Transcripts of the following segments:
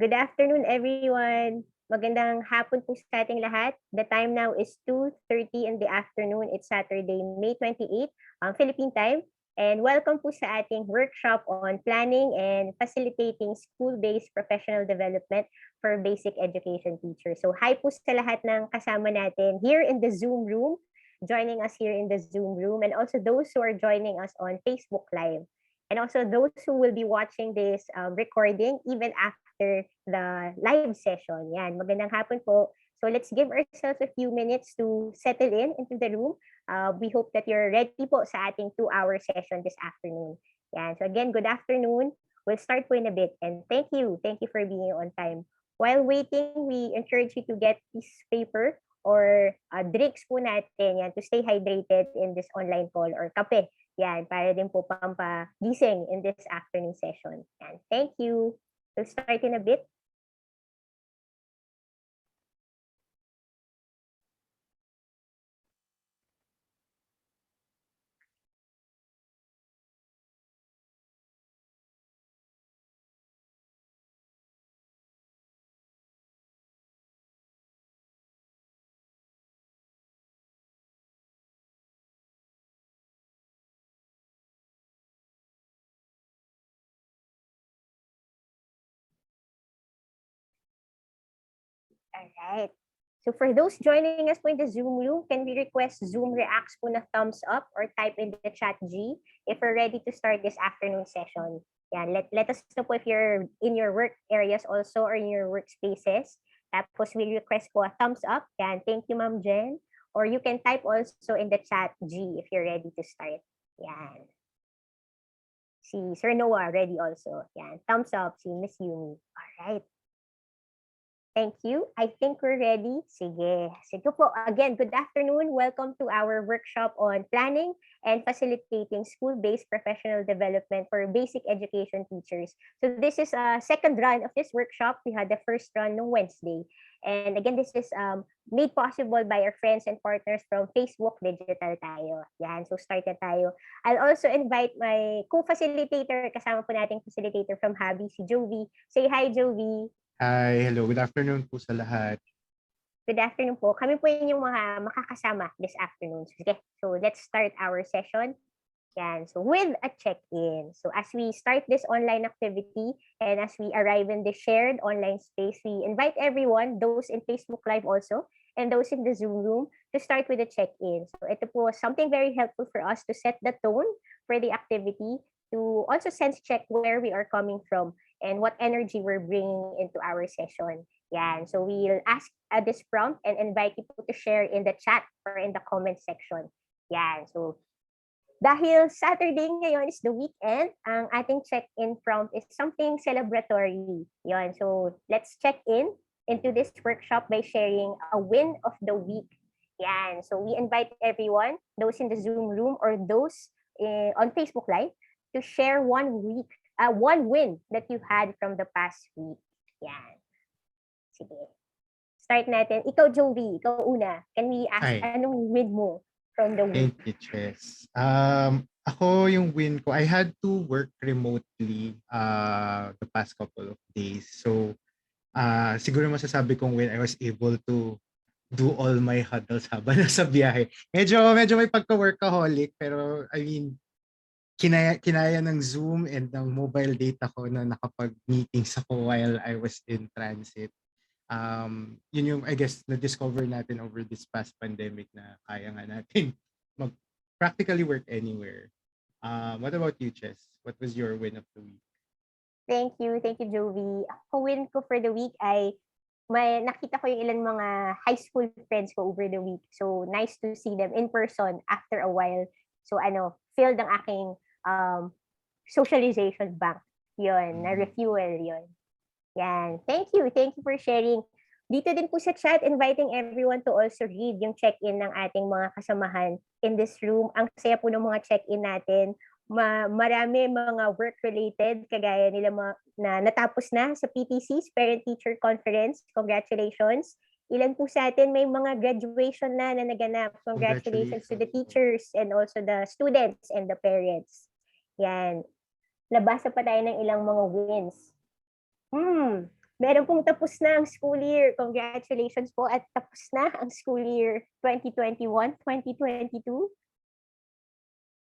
Good afternoon, everyone. Magandang hapon po sa ating lahat. The time now is 2:30 in the afternoon. It's Saturday, May 28, Philippine time. And welcome po sa ating workshop on planning and facilitating school-based professional development for basic education teachers. So hi po sa lahat ng kasama natin here in the Zoom room, joining us here in the Zoom room, and also those who are joining us on Facebook Live. And also those who will be watching this recording even after the live session. Yan, magandang hapon po. So let's give ourselves a few minutes to settle in into the room. We hope that you're ready po sa ating 2-hour session this afternoon. Yan. So again, good afternoon. We'll start po in a bit. And thank you. Thank you for being on time. While waiting, we encourage you to get piece of paper or drinks po natin yan, to stay hydrated in this online call, or kape. Yan, para din po pampagising in this afternoon session. Yan. Thank you. We'll start in a bit. All right. So for those joining us po in the Zoom room, can we request Zoom reacts po na thumbs up or type in the chat G if we're ready to start this afternoon session. Yan, let us know po if you're in your work areas also or in your workspaces. Tapos we request po a thumbs up. Yan, thank you Ma'am Jen. Or you can type also in the chat G if you're ready to start. Yan. Si Sir Noah ready also. Yan, thumbs up. Si Miss Yumi. All right. Thank you. I think we're ready. Sige. Sige po. Again, good afternoon. Welcome to our workshop on planning and facilitating school-based professional development for basic education teachers. So this is a second run of this workshop. We had the first run on Wednesday. And again, this is made possible by our friends and partners from Facebook Digital tayo. Yan. So start na tayo. I'll also invite my co-facilitator, kasama po nating facilitator from Habi, si Jovi. Say hi, Jovi. Hi, hello. Good afternoon po sa lahat. Good afternoon po. Kami po yung mga makakasama this afternoon. Sige, so let's start our session. Yan. So with a check-in. So as we start this online activity and as we arrive in the shared online space, we invite everyone, those in Facebook Live also, and those in the Zoom room, to start with a check-in. So ito po something very helpful for us to set the tone for the activity, to also sense check where we are coming from and what energy we're bringing into our session. Yan. So we'll ask this prompt and invite you to share in the chat or in the comment section. Yan. So dahil Saturday ngayon is the weekend, ang ating check-in prompt is something celebratory. Yan. So let's check in into this workshop by sharing a win of the week. Yan. So we invite everyone, those in the Zoom room or those on Facebook Live, to share one win that you had from the past week. Yan. Sige. Start natin. Ikaw, Jovi, ikaw una. Can we ask, anong win mo from the week? Thank you, Chess. Ako yung win ko, I had to work remotely the past couple of days. So, siguro masasabi kong win, I was able to do all my huddles habang nasa biyahe. Medyo may pagka-workaholic, pero I mean, kinaya ng Zoom and ng mobile data ko na nakapag-meetings ako while I was in transit. Yun yung, I guess, na-discover natin over this past pandemic na kaya nga natin practically work anywhere. What about you, Chess? What was your win of the week? Thank you, Jovi. Ako win ko for the week ay nakita ko yung ilang mga high school friends ko over the week. So nice to see them in person after a while. So filled ang aking socialization bank. Yun, na-refuel yun. Yan. Thank you for sharing. Dito din po sa chat, inviting everyone to also read yung check-in ng ating mga kasamahan in this room. Ang saya po ng mga check-in natin. Marami mga work-related, kagaya nila na natapos na sa PTC's Parent-Teacher Conference. Congratulations. Ilan po sa atin may mga graduation na naganap. Congratulations to the teachers and also the students and the parents. Yan. Nabasa pa tayo ng ilang mga wins. Meron pong tapos na ang school year. Congratulations po at tapos na ang school year 2021-2022.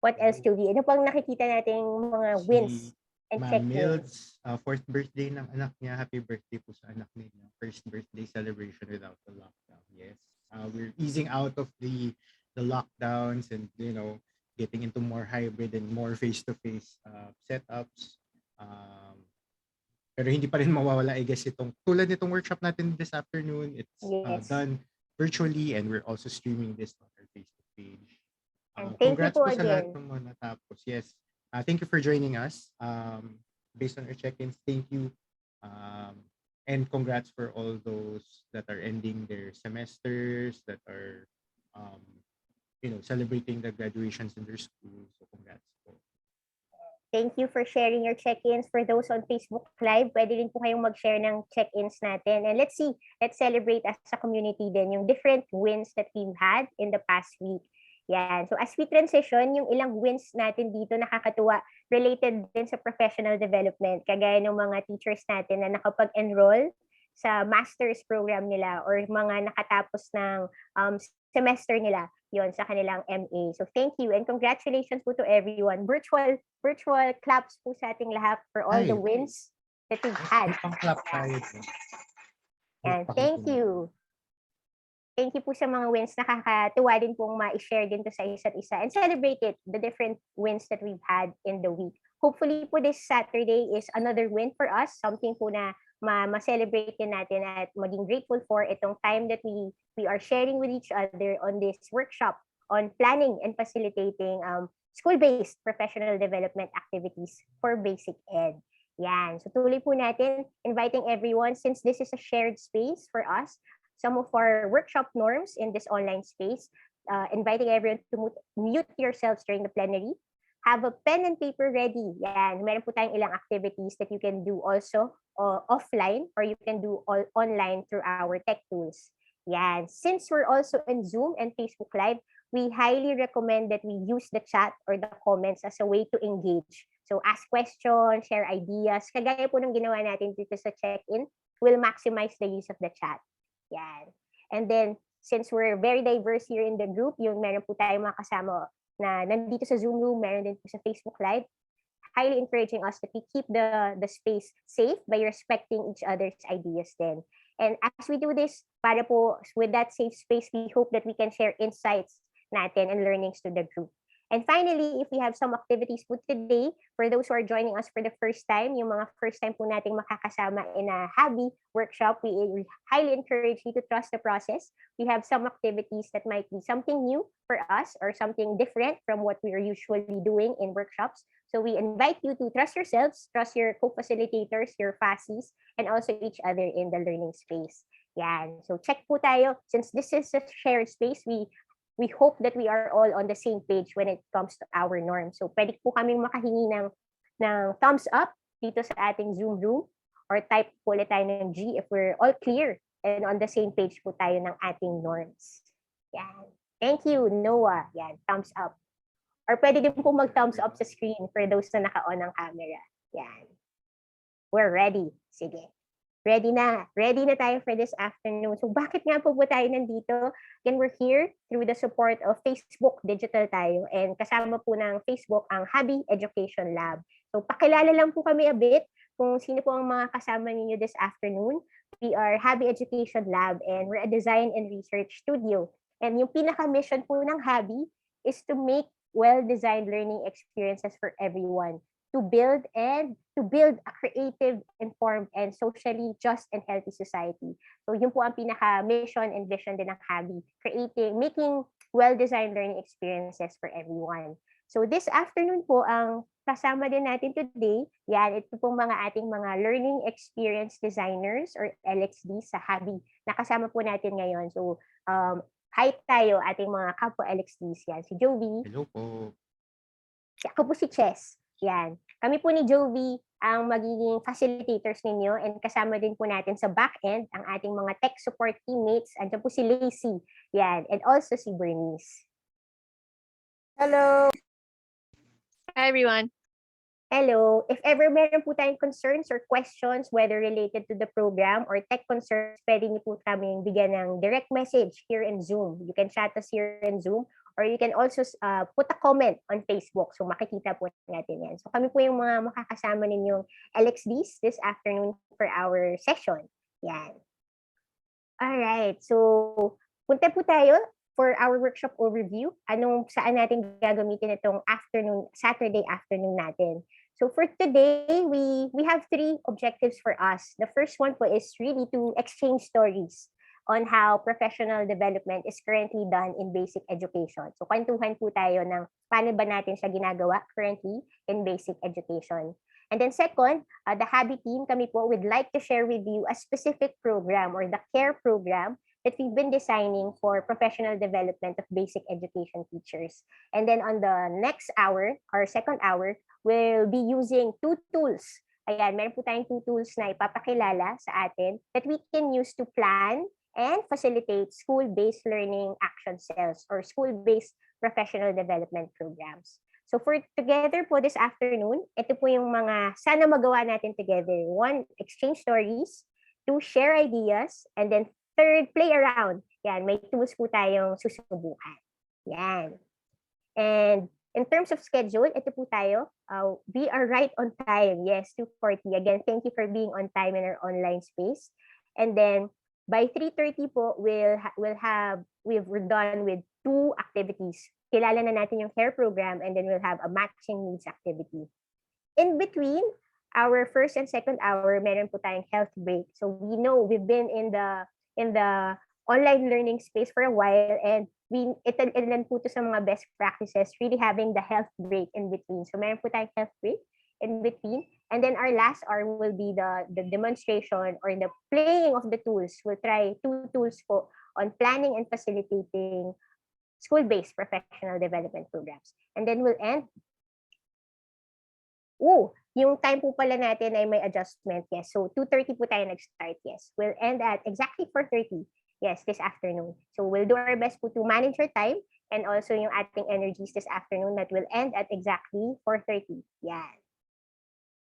What else, Jovi? Ano pang nakikita nating mga wins and Ma'am check-ins? Mills, fourth birthday ng anak niya. Happy birthday po sa anak niya. First birthday celebration without the lockdown. Yes. We're easing out of the lockdowns and, getting into more hybrid and more face-to-face setups. Pero hindi pa rin mawawala, I guess, tulad nitong workshop natin this afternoon. It's Yes. done virtually and we're also streaming this on our Facebook page. And thank you Congrats po po sa lahat again. ng mga natapos. Yes. Thank you for joining us. Based on our check-ins, thank you. And congrats for all those that are ending their semesters, that are, celebrating the graduations in their school. So congrats po. Thank you for sharing your check-ins. For those on Facebook Live, pwede din po kayong mag-share ng check-ins natin. And let's celebrate as a community din yung different wins that we've had in the past week. Yan. So as we transition, yung ilang wins natin dito nakakatuwa, related din sa professional development, kagaya ng mga teachers natin na nakapag-enroll sa master's program nila or mga nakatapos ng semester nila yon sa kanilang MA. So thank you and congratulations po to everyone. Virtual claps po sa ating lahat for all the wins that we've had. Pang-clap tayo. And thank you. Thank you po sa mga wins. Nakakatuwa din pong ma-share din to sa isa't isa and celebrate it, the different wins that we've had in the week. Hopefully po this Saturday is another win for us, something po na ma-celebrate din natin at maging grateful for itong time that we are sharing with each other on this workshop on planning and facilitating school-based professional development activities for basic ed. Yan. So tuloy po natin, inviting everyone, since this is a shared space for us, some of our workshop norms in this online space, inviting everyone to mute yourselves during the plenary. Have a pen and paper ready. Yan. Meron po tayong ilang activities that you can do also offline or you can do all online through our tech tools. Yan. Since we're also in Zoom and Facebook Live, we highly recommend that we use the chat or the comments as a way to engage. So ask questions, share ideas. Kagaya po ng ginawa natin dito sa check-in, we'll maximize the use of the chat. Yan. And then, since we're very diverse here in the group, yung meron po tayong mga kasama na nandito sa Zoom room, meron din po sa Facebook Live, highly encouraging us that we keep the space safe by respecting each other's ideas then. And as we do this, para po with that safe space, we hope that we can share insights natin and learnings to the group. And finally, if we have some activities po today, for those who are joining us for the first time, yung mga first time po nating makakasama in a Habi workshop, we highly encourage you to trust the process. We have some activities that might be something new for us or something different from what we are usually doing in workshops. So we invite you to trust yourselves, trust your co-facilitators, your FASIs, and also each other in the learning space. Yan. So check po tayo. Since this is a shared space, we hope that we are all on the same page when it comes to our norms. So pwede po kaming makahingi ng thumbs up dito sa ating Zoom room or type po ulit tayo ng G if we're all clear and on the same page po tayo ng ating norms. Yan. Thank you, Noah. Yan, thumbs up. Or pwede din po mag-thumbs up sa screen for those na naka-on ang camera. Yan. We're ready. Sige. Ready na tayo for this afternoon. So bakit nga po tayo nandito? Again, we're here through the support of Facebook, digital tayo. And kasama po ng Facebook ang Habi Education Lab. So pakilala lang po kami a bit kung sino po ang mga kasama ninyo this afternoon. We are Habi Education Lab and we're a design and research studio. And yung pinaka-mission po ng Habi is to make well-designed learning experiences for everyone. To build a creative, informed, and socially just and healthy society. So yun po ang pinaka-mission and vision din ng Habi, making well-designed learning experiences for everyone. So this afternoon po, ang kasama din natin today, yan, ito pong ating mga learning experience designers or LXD sa Habi. Nakasama po natin ngayon. So hi tayo ating mga kapwa LXDs yan. Si Jovi. Hello po. Ako po si Chess. Yan. Kami po ni Jovi ang magiging facilitators ninyo and kasama din po natin sa back-end ang ating mga tech support teammates. Andiyan po si Lacey. Yan. And also si Bernice. Hello. Hi, everyone. Hello. If ever meron po tayong concerns or questions, whether related to the program or tech concerns, pwede niyo po kaming bigyan ng direct message here in Zoom. You can chat us here in Zoom or you can also put a comment on Facebook. So makikita po natin yan. So kami po yung mga makakasama ninyong LXDs this afternoon for our session. Yan. Alright. So punta po tayo for our workshop overview. Saan natin gagamitin itong Saturday afternoon natin. So for today, we have 3 objectives for us. The first one po is really to exchange stories on how professional development is currently done in basic education. So kwentuhan po tayo ng paano ba natin siya ginagawa currently in basic education. And then second, the Habi team, kami po would like to share with you a specific program or the CARE program that we've been designing for professional development of basic education teachers. And then on the next hour, our second hour, we'll be using 2 tools. Ayan, meron po tayong 2 tools na ipapakilala sa atin that we can use to plan and facilitate school-based learning action cells or school-based professional development programs. So for together po this afternoon, ito po yung mga sana magawa natin together. 1, exchange stories. 2, share ideas. And then 3rd, play around. Yan, may tools po tayong susubukan. Yan. And in terms of schedule, ito po tayo. We are right on time. Yes, 2:40. Again, thank you for being on time in our online space. And then by 3:30 po, we're done with 2 activities. Kilala na natin yung CARE program and then we'll have a matching needs activity. In between, our first and second hour, meron po tayong health break. So we know we've been in the online learning space for a while and ilan po to sa mga best practices, really having the health break in between. So meron po tayong health break in between. And then our last hour will be the demonstration or the playing of the tools. We'll try 2 tools po on planning and facilitating school-based professional development programs. And then we'll end. Yung time po pala natin ay may adjustment. Yes, so 2:30 po tayo nag-start. Yes, we'll end at exactly 4:30. Yes, this afternoon. So we'll do our best po to manage our time and also yung ating energies this afternoon that will end at exactly 4:30. Yan.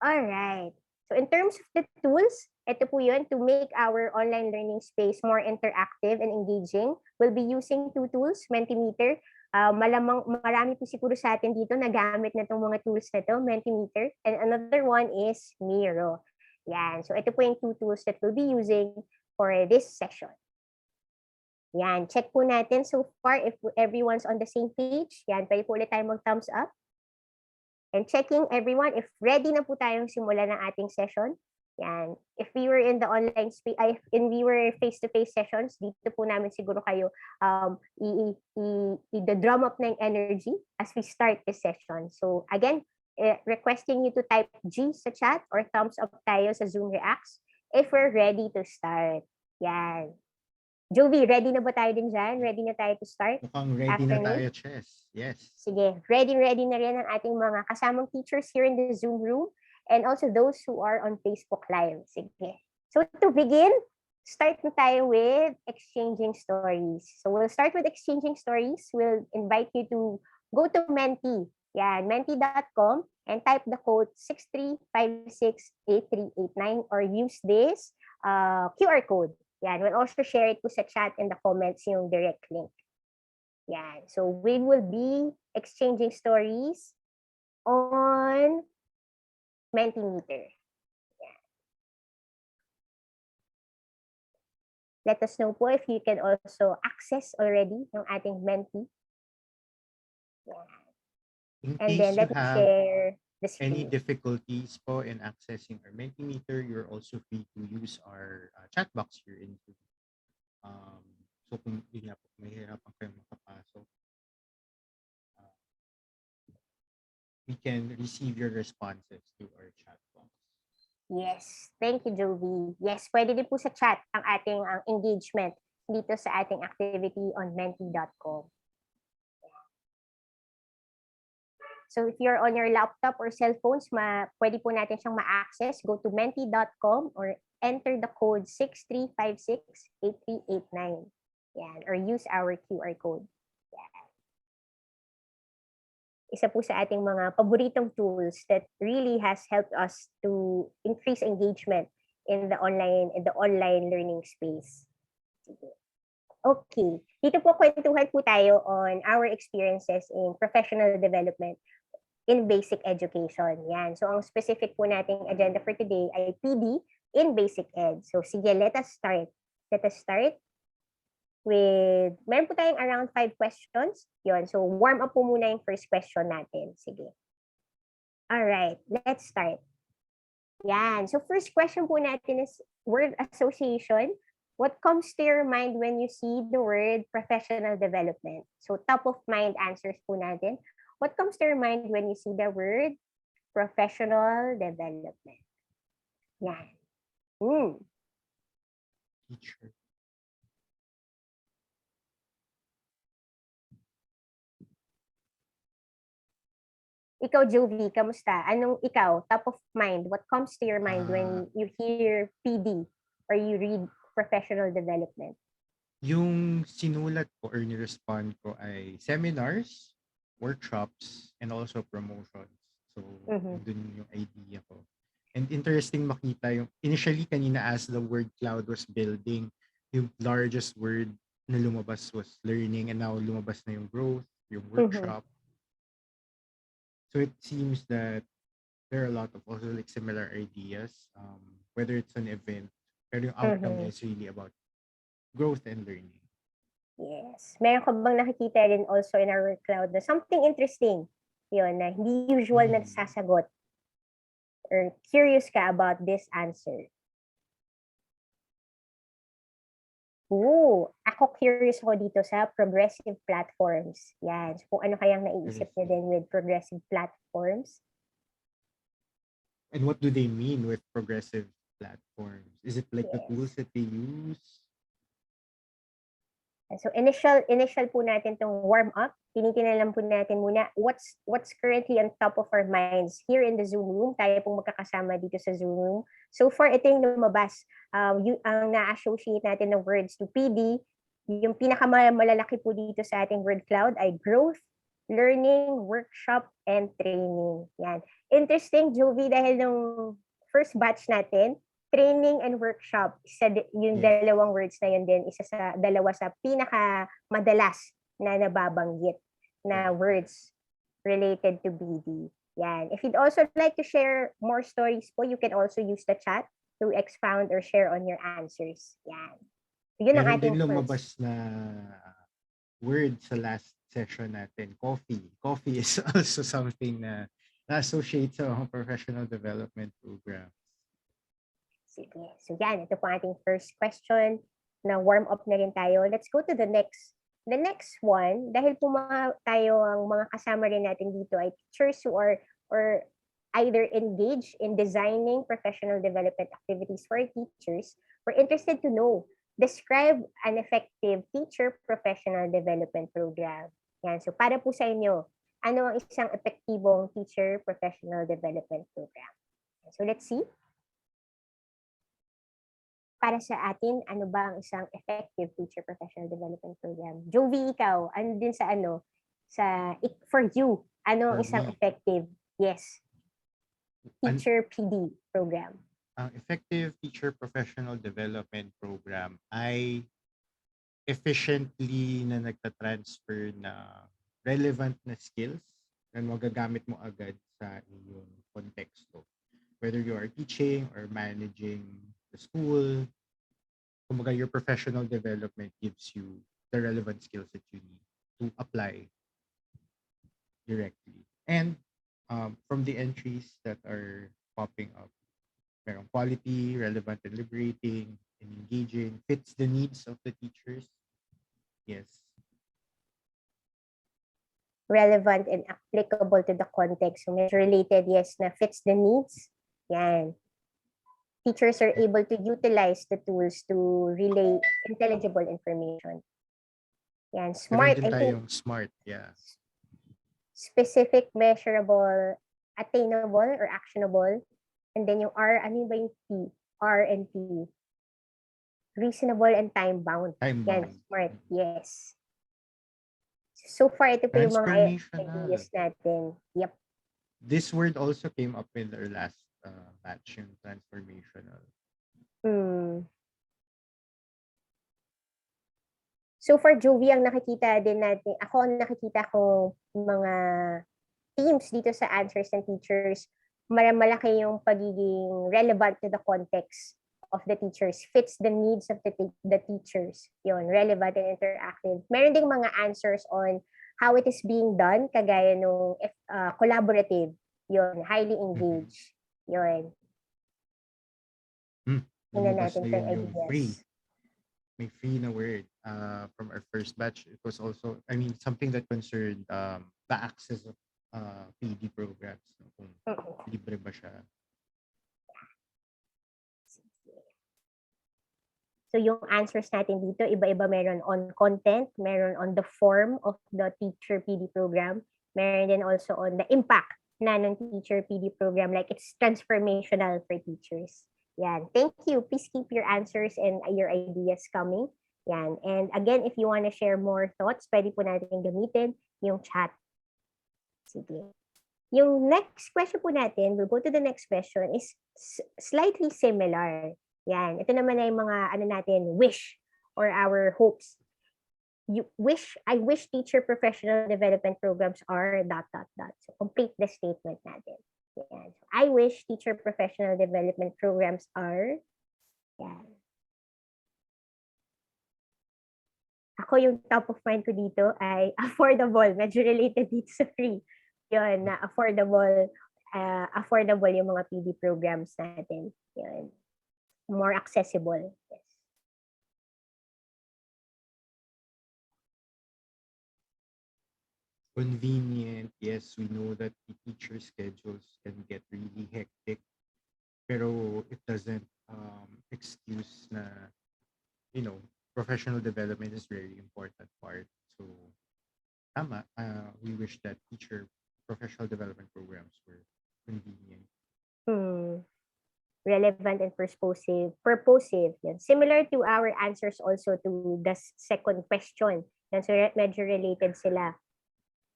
All right. So in terms of the tools, ito po yun, to make our online learning space more interactive and engaging, we'll be using 2 tools, Mentimeter. Marami po siguro sa atin dito nagamit na itong mga tools na ito, Mentimeter. And another one is Miro. Yan. So ito po yung 2 tools that we'll be using for this session. Yan. Check po natin so far if everyone's on the same page. Yan. Pwede po ulit tayo mag-thumbs up. And checking everyone if ready na po tayong simulan ng ating session. Yan. If we were in the online space, we were face-to-face sessions, dito po namin siguro kayo i-drum up na yung energy as we start this session. So again, requesting you to type G sa chat or thumbs up tayo sa Zoom Reacts if we're ready to start. Yan. Jovi, ready na ba tayo din dyan? Ready na tayo to start? Mukhang ready na tayo, Chess. Yes. Sige, ready na rin ang ating mga kasamang teachers here in the Zoom room and also those who are on Facebook Live. Sige. So to begin, start na tayo with exchanging stories. So we'll start with exchanging stories. We'll invite you to go to Menti. Yan, menti.com and type the code 63568389 or use this QR code. Yan, we'll also share it po sa chat in the comments yung direct link. Yan, so we will be exchanging stories on Mentimeter. Yan. Let us know po if you can also access already yung ating Menti. Yan. And then let's share the screen. Any difficulties po in accessing our Mentimeter, you're also free to use our chat box here in Zoom. So kung hindi nga po mahirapan kayo makapasok, we can receive your responses to our chat box. Yes, thank you, Jovi. Yes, pwede din po sa chat ang ating engagement dito sa ating activity on menti.com. So if you're on your laptop or cell phones, pwede po natin siyang ma-access. Go to menti.com or enter the code 63568389. Yan, or use our QR code. Yan. isa po sa ating mga paboritong tools that really has helped us to increase engagement in the online learning space. Okay. Dito po kwentuhan po tayo on our experiences in professional development in basic education. Yan. So, ang specific po nating agenda for today ay PD in basic ed. So, sige, let us start. Let us start with, meron po tayong around 5 questions. Yun. So, warm up po muna yung first question natin. Sige. Alright, let's start. Yan. So, first question po natin is word association. What comes to your mind when you see the word professional development? So, top of mind answers po natin. What comes to your mind when you see the word professional development? Yan. Teacher. Ikaw, Jovi, kamusta? Anong ikaw, top of mind? What comes to your mind when you hear PD or you read professional development? Yung sinulat ko or ni-respond ko ay seminars, workshops, and also promotions. So, dun yung idea ko. And interesting makita yung, initially kanina as the word cloud was building, yung largest word na lumabas was learning, and now lumabas na yung growth, yung workshop. So it seems that there are a lot of also like similar ideas, whether it's an event, pero yung outcome niya is really about growth and learning. Yes. Meron ka bang nakikita rin also in our cloud na something interesting yun na hindi usual na sasagot or curious ka about this answer? Ako curious ako dito sa progressive platforms. Yan. So, kung ano kayang naiisip niya din with progressive platforms. And what do they mean with progressive platforms? Is it like the tools that they use? So initial po natin tong warm up. Tinitingnan lang po natin muna what's currently on top of our minds here in the Zoom room. Tayo pong magkakasama dito sa Zoom room. So far, ito yung lumabas. Ang na-associate natin ng words to PD. Yung pinakamalalaki po dito sa ating word cloud ay growth, learning, workshop, and training. Yan. Interesting, Jovi, dahil nung first batch natin, training and workshop, yung dalawang words na yun din, dalawa sa pinaka-madalas na nababanggit na words related to BD. Yan. If you'd also like to share more stories po, you can also use the chat to expound or share on your answers. Yan. Yun ang ating din lumabas na word sa last session natin, coffee. Coffee is also something na na-associate sa mga professional development program. Sige. So yan, ito po ating first question na warm up na rin tayo. Let's go to the next. The next one, dahil po tayo ang mga kasama rin natin dito ay teachers who are or either engaged in designing professional development activities for teachers, we're interested to know, describe an effective teacher professional development program. Yan. So para po sa inyo, ano ang isang epektibong teacher professional development program? So let's see. Para sa atin, ano ba ang isang effective teacher professional development program? Jovi, ikaw, ano din for you, ano ang isang effective, teacher PD program? Ang effective teacher professional development program ay efficiently na nagtatransfer na relevant na skills na magagamit mo agad sa iyong konteksto. Whether you are teaching or managing the school, kumbaga your professional development gives you the relevant skills that you need to apply directly. And from the entries that are popping up, merong quality, relevant and liberating, and engaging, fits the needs of the teachers. Yes. Relevant and applicable to the context. So, related, na fits the needs. Yan. Teachers are able to utilize the tools to relay intelligible information. Yan. Smart. I think smart, Specific, measurable, attainable, or actionable. And then yung R, ano ba yung P? R and P. Reasonable and time-bound. Time-bound. Yan, smart. Yes. So far, ito po yung mga Transformational. ideas natin. Yep. This word also came up in our last batch, yung transformational. So for Jovi, ang nakikita din natin, ang nakikita ko mga themes dito sa answers ng teachers, malaki yung pagiging relevant to the context of the teachers, fits the needs of the teachers. Yun, relevant and interactive. Meron ding mga answers on how it is being done, kagaya nung collaborative. Yun, highly engaged. Yun. Tingnan natin Lumabas na yung yun yung free. ideas. May free na word from our first batch. It was also, I mean, something that concerned the access of PD programs. Kung libre ba siya. So yung answers natin dito, iba-iba, meron on content, meron on the form of the teacher PD program, meron din also on the impact na ng teacher PD program, like it's transformational for teachers. Yan. Thank you. Please keep your answers and your ideas coming. Yan. And again, if you want to share more thoughts, pwede po natin gamitin yung chat. Sige. Yung next question po natin, we'll go to the next question, is slightly similar. Yan. Ito naman ay mga wish or our hopes. I wish teacher professional development programs are ... So complete the statement natin. Yan. So, I wish teacher professional development programs are... Yan. Ako yung top of mind ko dito ay affordable. Medyo related dito sa free. Yun, na affordable yung mga PD programs natin. Yun. More accessible. Yes. Convenient. Yes, we know that the teacher schedules can get really hectic. Pero it doesn't excuse na, professional development is very important part. So, tama. We wish that teacher professional development programs were convenient. Relevant and purposive. Yan. Similar to our answers also to the second question. Yan. So medyo related sila.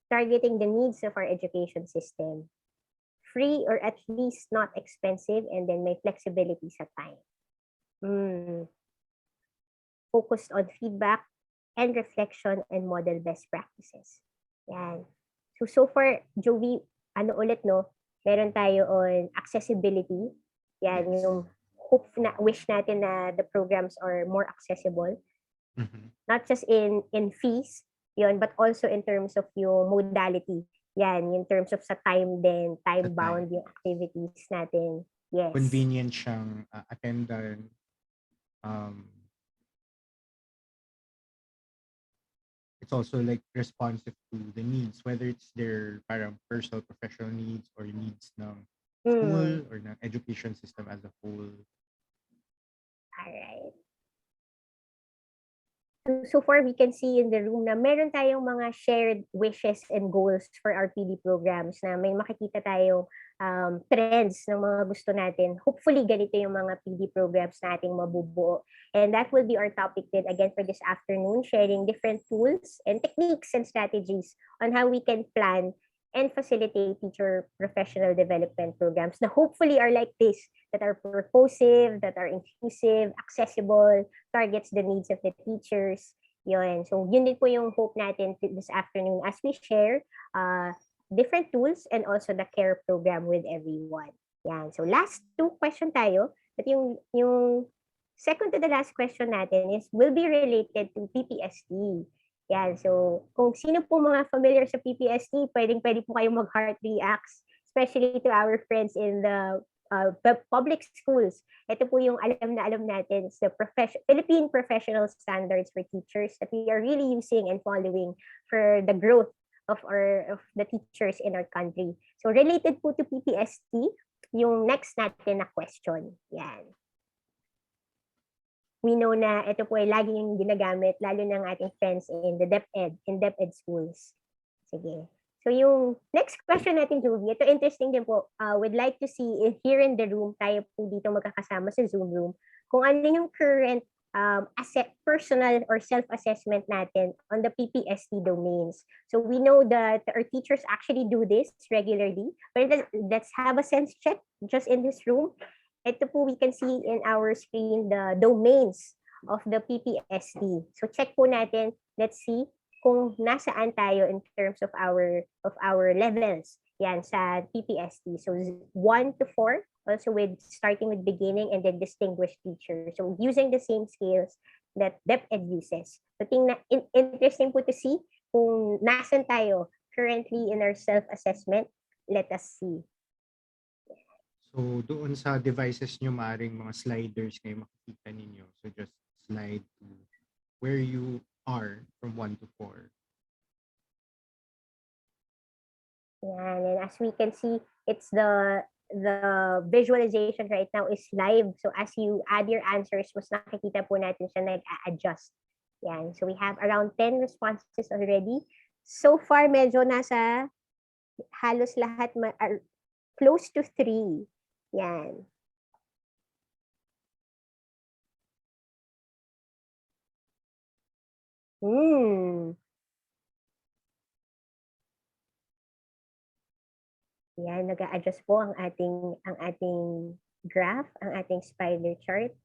Targeting the needs of our education system. Free or at least not expensive, and then may flexibility sa time. Focused on feedback and reflection and model best practices. Yan. So far, Jovi, meron tayo on accessibility. Yan, Yes. yung wish natin na the programs are more accessible. Not just in fees, yun, but also in terms of yung modality. Yan, in terms of sa time din, time-bound yung activities natin. Yes. Convenient siyang attendan. It's also like responsive to the needs, whether it's their parang personal professional needs or needs ng school or ng education system as a whole. Alright. So far, we can see in the room na meron tayong mga shared wishes and goals for our PD programs, na may makikita tayong trends ng mga gusto natin. Hopefully, ganito yung mga PD programs na ating mabubuo. And that will be our topic then again for this afternoon, sharing different tools and techniques and strategies on how we can plan and facilitate teacher professional development programs na hopefully are like this, that are purposive, that are inclusive, accessible, targets the needs of the teachers. Yun. So yun din po yung hope natin this afternoon as we share different tools and also the care program with everyone. Yan. So last two question tayo. At yung second to the last question natin will be related to Ppsd. Yan, so kung sino po mga familiar sa Ppsd, pwede po kayong mag-heart reacts, especially to our friends in the public schools. Ito po yung alam natin sa Philippine Professional Standards for Teachers that we are really using and following for the growth of the teachers in our country. So related po to Ppsd, yung next natin na question. Yan. We know na ito po ay laging ginagamit, lalo ng ating friends in the DepEd schools. Sige. So yung next question natin, Jovi, ito interesting din po. We'd like to see if here in the room, tayo po dito magkakasama sa Zoom room, kung ano yung current personal or self-assessment natin on the PPSD domains. So we know that our teachers actually do this regularly. But let's have a sense check just in this room. Ito po, we can see in our screen the domains of the PPSD. So check po natin, let's see kung nasaan tayo in terms of our levels yan sa PPSD. So 1 to 4, also with starting with beginning and then distinguished teacher. So using the same scales that DepEd uses. So interesting po to see kung nasan tayo currently in our self-assessment. Let us see. So doon sa devices nyo, maaaring mga sliders kayo makikita ninyo. So just slide to where you are from 1 to 4. Yan, and as we can see, it's the visualization right now is live. So as you add your answers, mas nakikita po natin siya nag-a-adjust. Yan. So we have around 10 responses already. So far, medyo nasa halos lahat close to 3. Yan. Yan, nag-a-adjust po ang ating graph, ang ating spider chart.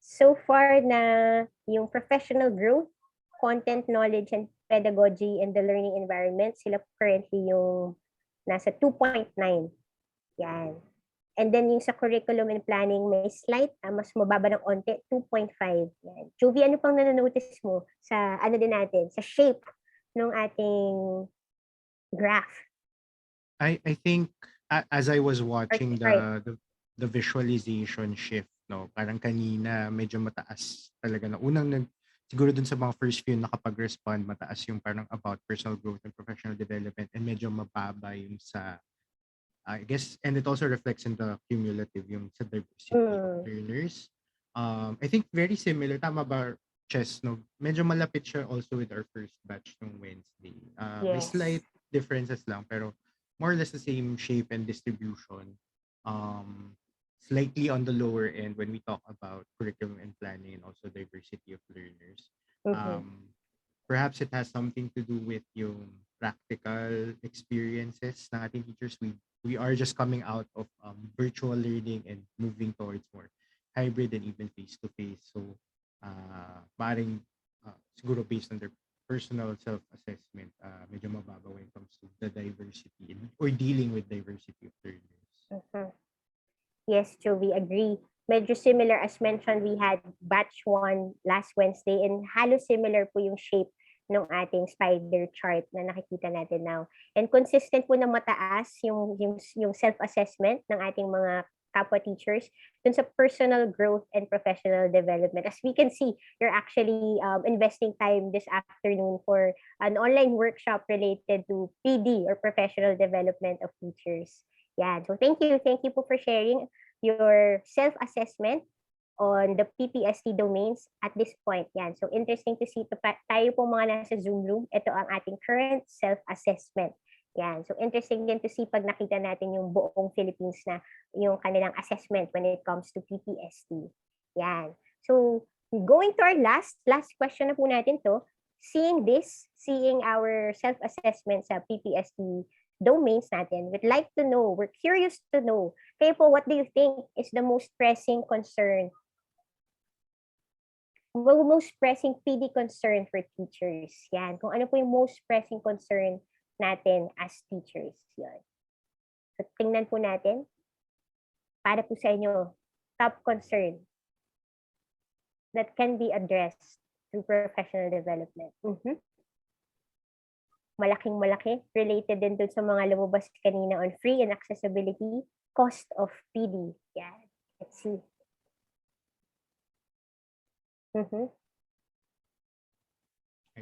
So far na yung professional growth, content knowledge and pedagogy and the learning environment, sila currently yung nasa 2.9. Yan. And then yung sa curriculum and planning, may slight, mas mababa ng onte, 2.5. Yan. Juvie, ano pang nanonotice mo sa ano din natin, sa shape ng ating graph? I think as I was watching the visualization shift, no, parang kanina medyo mataas talaga na siguro dun sa mga first few nakapag-respond, mataas yung parang about personal growth and professional development, and medyo mababa yung sa I guess, and it also reflects in the cumulative yung sa diversity of learners. I think very similar, tama ba, Chess, no? Medyo malapit siya also with our first batch nung Wednesday. May slight differences lang, pero more or less the same shape and distribution. Slightly on the lower end when we talk about curriculum and planning and also diversity of learners. Perhaps it has something to do with yung practical experiences ng ating teachers. We are just coming out of virtual learning and moving towards more hybrid and even face-to-face. So, maaaring siguro based on their personal self-assessment, medyo mababa when it comes to the diversity or dealing with diversity of learners. Yes, Joe, we agree. Medyo similar as mentioned, we had batch 1 last Wednesday and halos similar po yung shape ng ating spider chart na nakikita natin now. And consistent po na mataas yung self-assessment ng ating mga kapwa teachers dun sa personal growth and professional development. As we can see, you're actually investing time this afternoon for an online workshop related to PD or professional development of teachers. Yeah, so thank you po for sharing your self-assessment on the PPSD domains at this point. Yan. So interesting to see tayo po mga nasa Zoom room. Ito ang ating current self-assessment. Yan. So interesting din to see pag nakita natin yung buong Philippines na yung kanilang assessment when it comes to PPSD. Yan. So going to our last question na po natin to. Seeing our self-assessment sa PPSD domains natin, we'd like to know, we're curious to know, kayo po, what do you think is the most pressing concern? Most pressing PD concern for teachers. Yan. Kung ano po yung most pressing concern natin as teachers. Yan. So, tingnan po natin. Para po sa inyo, top concern that can be addressed through professional development. Malaking-malaki. Related din dun sa mga lumabas kanina on free and accessibility, cost of PD. Yan. Let's see.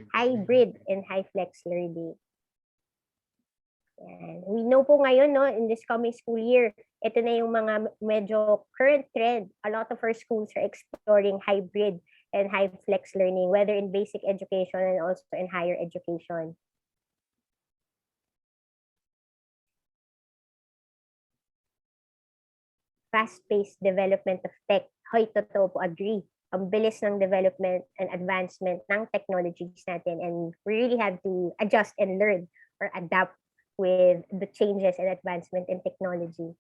Hybrid and high flex learning. And we know po ngayon, no, in this coming school year, ito na yung mga medyo current trend. A lot of our schools are exploring hybrid and high flex learning, whether in basic education and also in higher education. Fast-paced development of tech. Hoy, totoo po, agree. ang bilis ng development and advancement ng technologies natin, and we really have to adjust and learn or adapt with the changes and advancement in technology.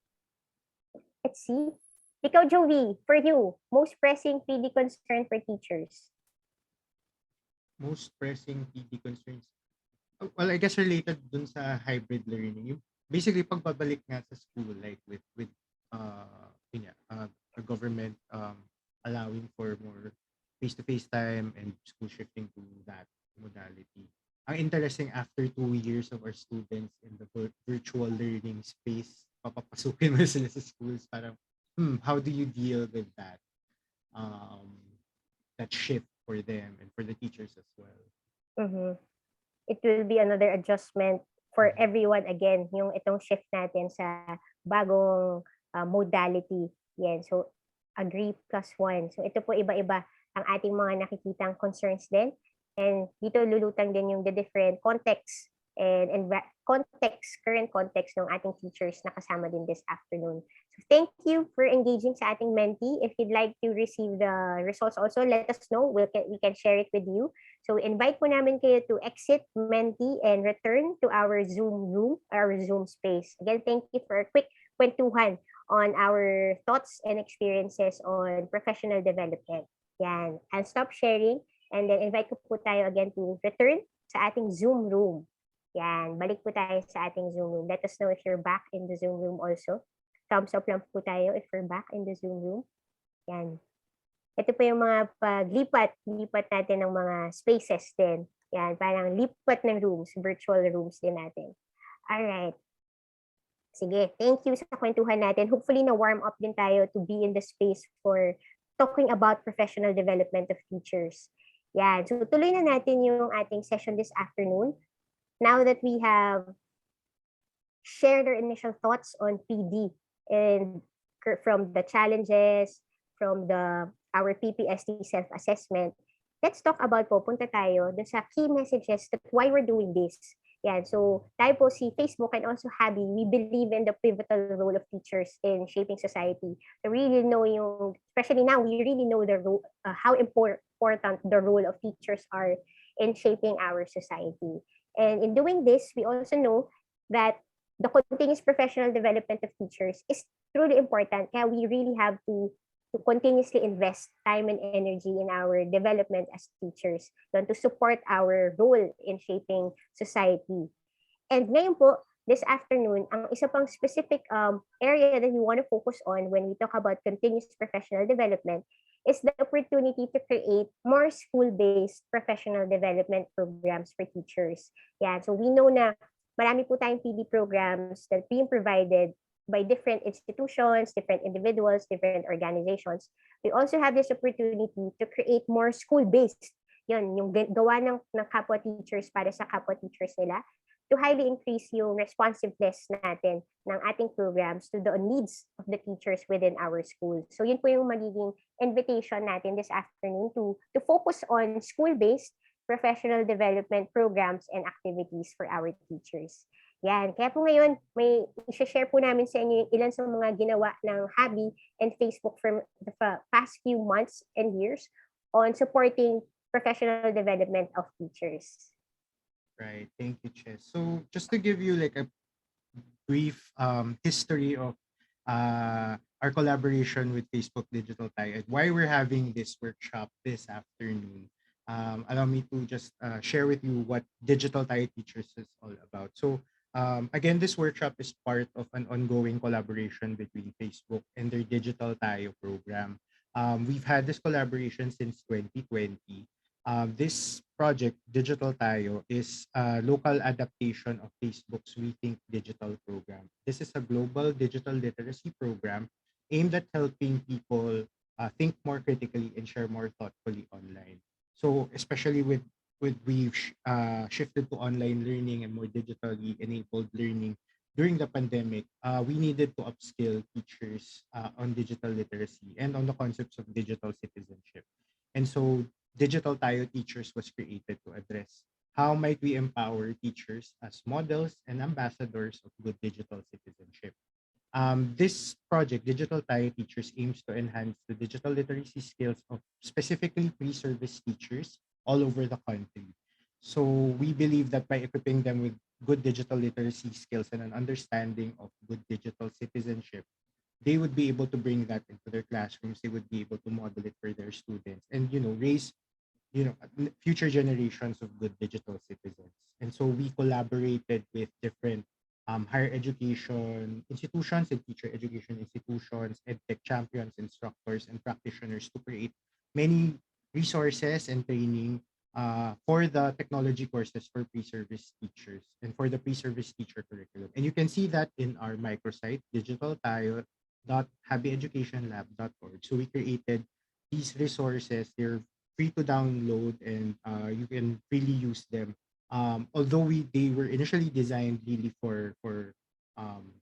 Let's see. Ikaw, Jovi, for you, most pressing PD concern for teachers? Most pressing PD concerns. Well, I guess related dun sa hybrid learning. Yung basically pagbabalik nga sa school, like with the government allowing for more face-to-face time and school shifting to that modality. Ang interesting, after 2 years of our students in the virtual learning space, papapasukin mo sila sa schools, parang, how do you deal with that? That shift for them and for the teachers as well. Mhm. It will be another adjustment for everyone again, yung itong shift natin sa bagong modality. Yan. So, agree +1. So, ito po iba-iba ang ating mga nakikitang concerns din. And dito lulutang din yung the different context and current context ng ating teachers na kasama din this afternoon. So, thank you for engaging sa ating mentee. If you'd like to receive the results also, let us know. We can share it with you. So, invite po namin kayo to exit mentee and return to our Zoom room, our Zoom space. Again, thank you for a quick kwentuhan on our thoughts and experiences on professional development. Yan. And stop sharing. And then invite ko po tayo again to return sa ating Zoom room. Yan. Balik po tayo sa ating Zoom room. Let us know if you're back in the Zoom room also. Thumbs up lang po tayo if you're back in the Zoom room. Yan. Ito po yung mga lipat natin ng mga spaces din. Yan, parang lipat ng rooms, virtual rooms din natin. Alright. Sige, thank you sa kwentuhan natin. Hopefully na-warm up din tayo to be in the space for talking about professional development of teachers. Yan, so tuloy na natin yung ating session this afternoon. Now that we have shared our initial thoughts on PD and from the challenges, from our Ppsd self-assessment, let's talk about punta tayo dun sa key messages that why we're doing this. Yan, so tayo po si Facebook and also Habi, we believe in the pivotal role of teachers in shaping society. So really know especially now, we really know how important the role of teachers are in shaping our society. And in doing this, we also know that the continuous professional development of teachers is truly important. Kaya we really have to continuously invest time and energy in our development as teachers to support our role in shaping society. And ngayon po, this afternoon, ang isa pang specific area that we want to focus on when we talk about continuous professional development is the opportunity to create more school-based professional development programs for teachers. Yeah, so we know na marami po tayong PD programs that being provided by different institutions, different individuals, different organizations. We also have this opportunity to create more school-based, yung gawa ng kapwa teachers para sa kapwa teachers nila, to highly increase yung responsiveness natin ng ating programs to the needs of the teachers within our schools. So yun po yung magiging invitation natin this afternoon to focus on school-based professional development programs and activities for our teachers. Yan. Kaya po ngayon, may i-share po namin sa inyo ilan sa mga ginawa ng Habi and Facebook from the past few months and years on supporting professional development of teachers. Right. Thank you, Chess. So just to give you like a brief history of our collaboration with Facebook Digital Tayo and why we're having this workshop this afternoon. Allow me to just share with you what Digital Tayo Teachers is all about. So again, this workshop is part of an ongoing collaboration between Facebook and their Digital Tayo program. We've had this collaboration since 2020. This project, Digital Tayo, is a local adaptation of Facebook's We Think Digital program. This is a global digital literacy program aimed at helping people think more critically and share more thoughtfully online. So especially with we've shifted to online learning and more digitally enabled learning during the pandemic, we needed to upskill teachers on digital literacy and on the concepts of digital citizenship. And so Digital Tayo Teachers was created to address how might we empower teachers as models and ambassadors of good digital citizenship. This project, Digital Tayo Teachers, aims to enhance the digital literacy skills of specifically pre-service teachers all over the country. So we believe that by equipping them with good digital literacy skills and an understanding of good digital citizenship, they would be able to bring that into their classrooms. They would be able to model it for their students and, raise, future generations of good digital citizens. And so we collaborated with different higher education institutions and teacher education institutions, edtech champions, instructors, and practitioners to create many resources and training for the technology courses for pre-service teachers and for the pre-service teacher curriculum. And you can see that in our microsite, digitaltayo.habieducationlab.org. So we created these resources. They're free to download, and you can really use them. Although they were initially designed really for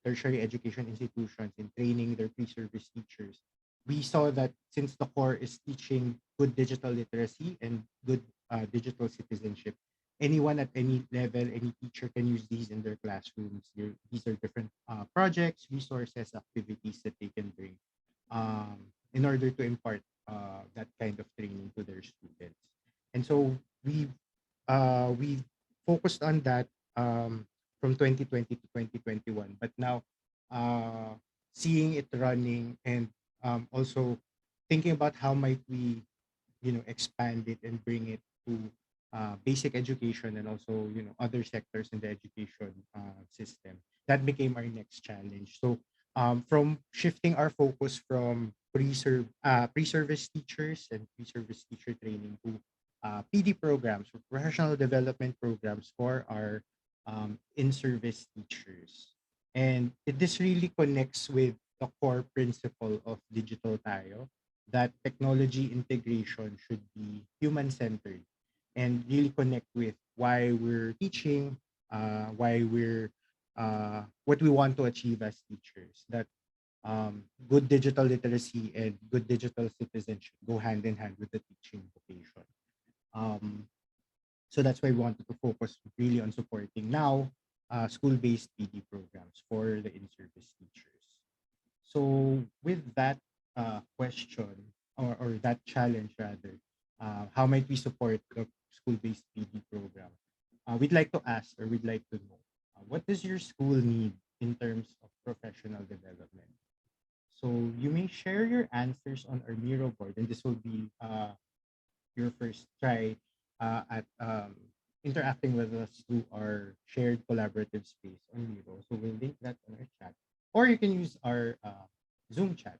tertiary education institutions in training their pre-service teachers, we saw that since the core is teaching good digital literacy and good digital citizenship, anyone at any level, any teacher can use these in their classrooms. These are different projects, resources, activities that they can bring in order to impart that kind of training to their students. And so we focused on that from 2020 to 2021, but now uh, seeing it running and also thinking about how might we expand it and bring it to basic education and also other sectors in the education system. That became our next challenge. So from shifting our focus from pre-service teachers and pre-service teacher training to PD programs or professional development programs for our in-service teachers. And this really connects with the core principle of Digital Tayo, that technology integration should be human-centered and really connect with why we're teaching, why we're what we want to achieve as teachers. That good digital literacy and good digital citizenship go hand in hand with the teaching vocation. Um, so that's why we wanted to focus really on supporting now school-based PD programs for the in-service teachers. So with that question or that challenge rather, how might we support the school-based PD program? We'd like to ask or we'd like to know, what does your school need in terms of professional development? So you may share your answers on our Miro board, and this will be your first try at interacting with us through our shared collaborative space on Miro. So we'll link that on our chat, or you can use our Zoom chat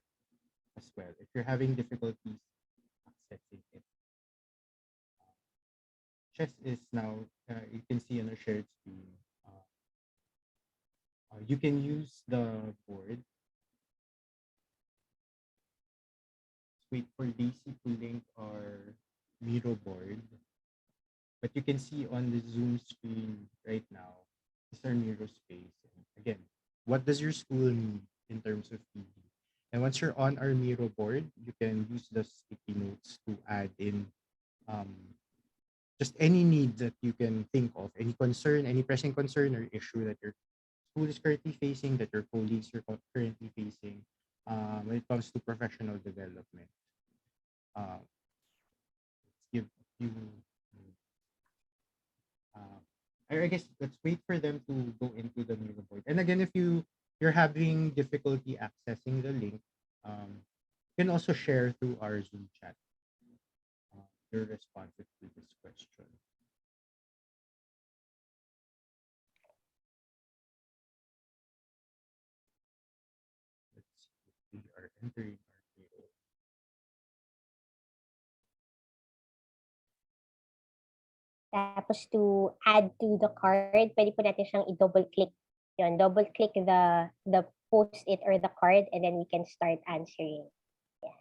as well if you're having difficulties accessing it. Chess is now, you can see on our shared screen. You can use the board. Wait for DC to link our Miro board. But you can see on the Zoom screen right now, is our Miro space. And again, what does your school need in terms of PD? And once you're on our Miro board, you can use the sticky notes to add in um, just any need that you can think of, any concern, any pressing concern or issue that your school is currently facing, that your colleagues are currently facing when it comes to professional development. Let's give a few. Uh, I guess let's wait for them to go into the Miro board. And again, if you're having difficulty accessing the link, you can also share through our Zoom chat your responses to this question. Let's see if we are entering our Miro. Tapos to add to the card, pwede po natin siyang i-double click. Yun, double click the post-it or the card, and then we can start answering. Yeah.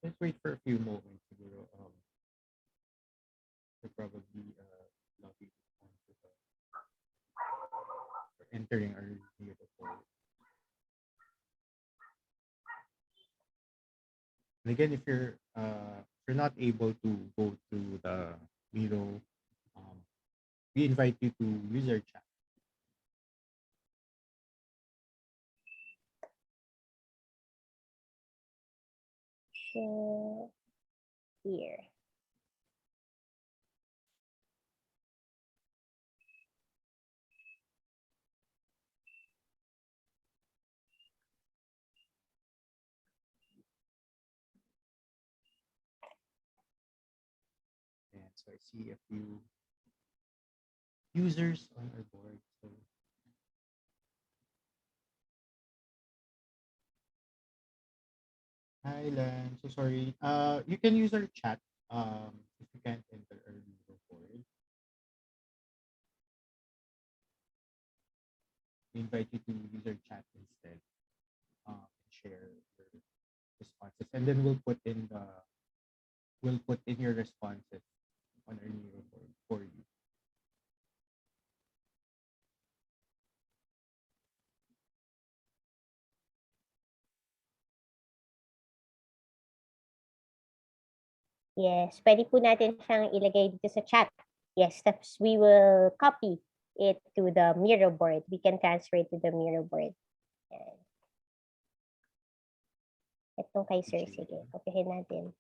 Let's wait for a few moments. Siguro, to probably log in onto the or entering our Miro board. And again, if you're not able to go to the Miro we invite you to use our chat. Share here. And so I see a few users on our board. So hi Lan, so sorry. You can use our chat if you can't enter our Miro board. We invite you to use our chat instead. And share your responses, and then we'll put in your responses on our Miro board for you. Yes, pwede po natin siyang ilagay dito sa chat. Yes, tapos we will copy it to the Miro board. We can transfer it to the Miro board. Yan. Itong kay Sir, sige, kopyahin natin.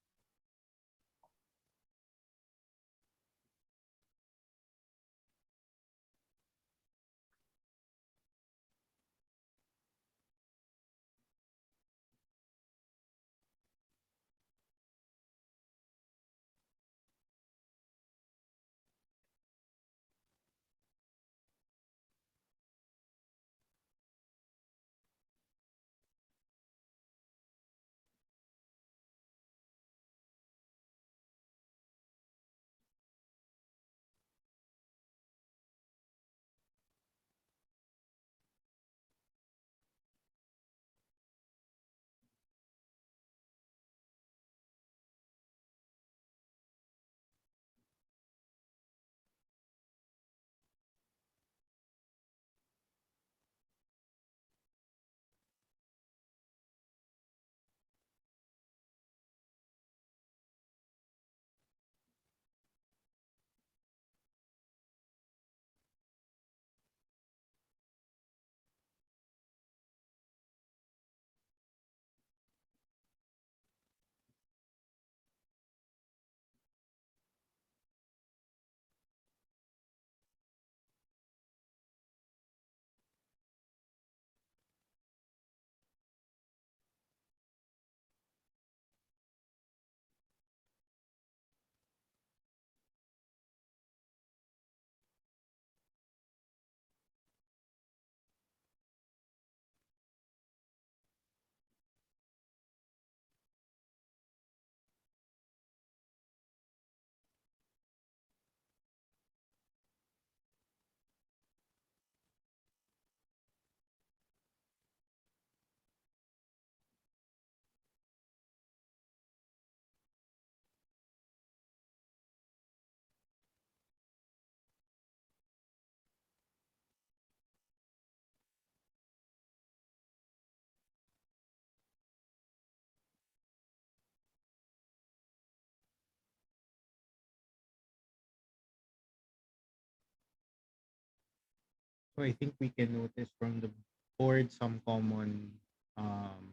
So I think we can notice from the board some common um,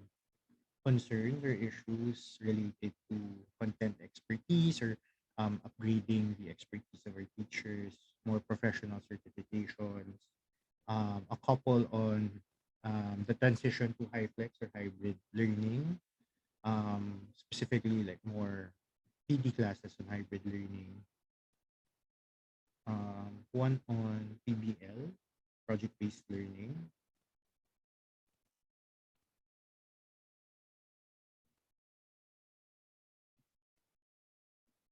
concerns or issues related to content expertise or upgrading the expertise of our teachers, more professional certifications, a couple on the transition to high flex or hybrid learning, specifically like more PD classes on hybrid learning, one on PBL, project-based learning,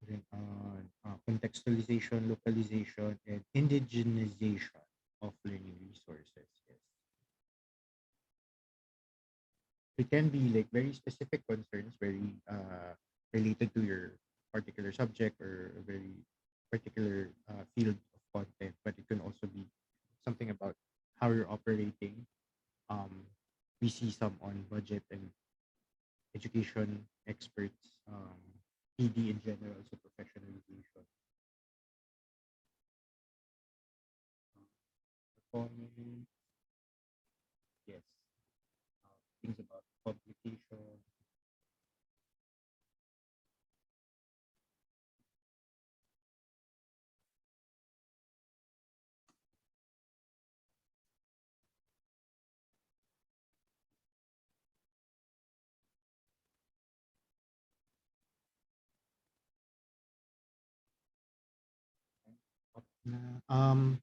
then on contextualization, localization, and indigenization of learning resources. Yes. It can be like very specific concerns, very related to your particular subject or a very particular field of content, but it can also be something about how you're operating. Um, we see some on budget and education experts, PD in general, so professionalization. comments. Yes. Things about publication. Um,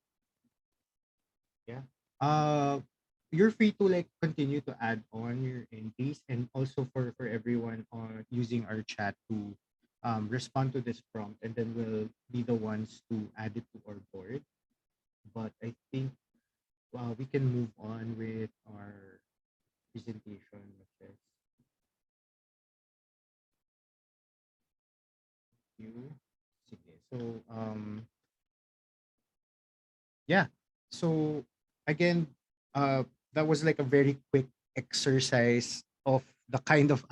yeah. Uh, you're free to like continue to add on your entries, and also for everyone on using our chat to respond to this prompt, and then we'll be the ones to add it to our board. But I think we can move on with our presentation, which is you. Sige. So yeah. So again, uh, that was like a very quick exercise of the kind of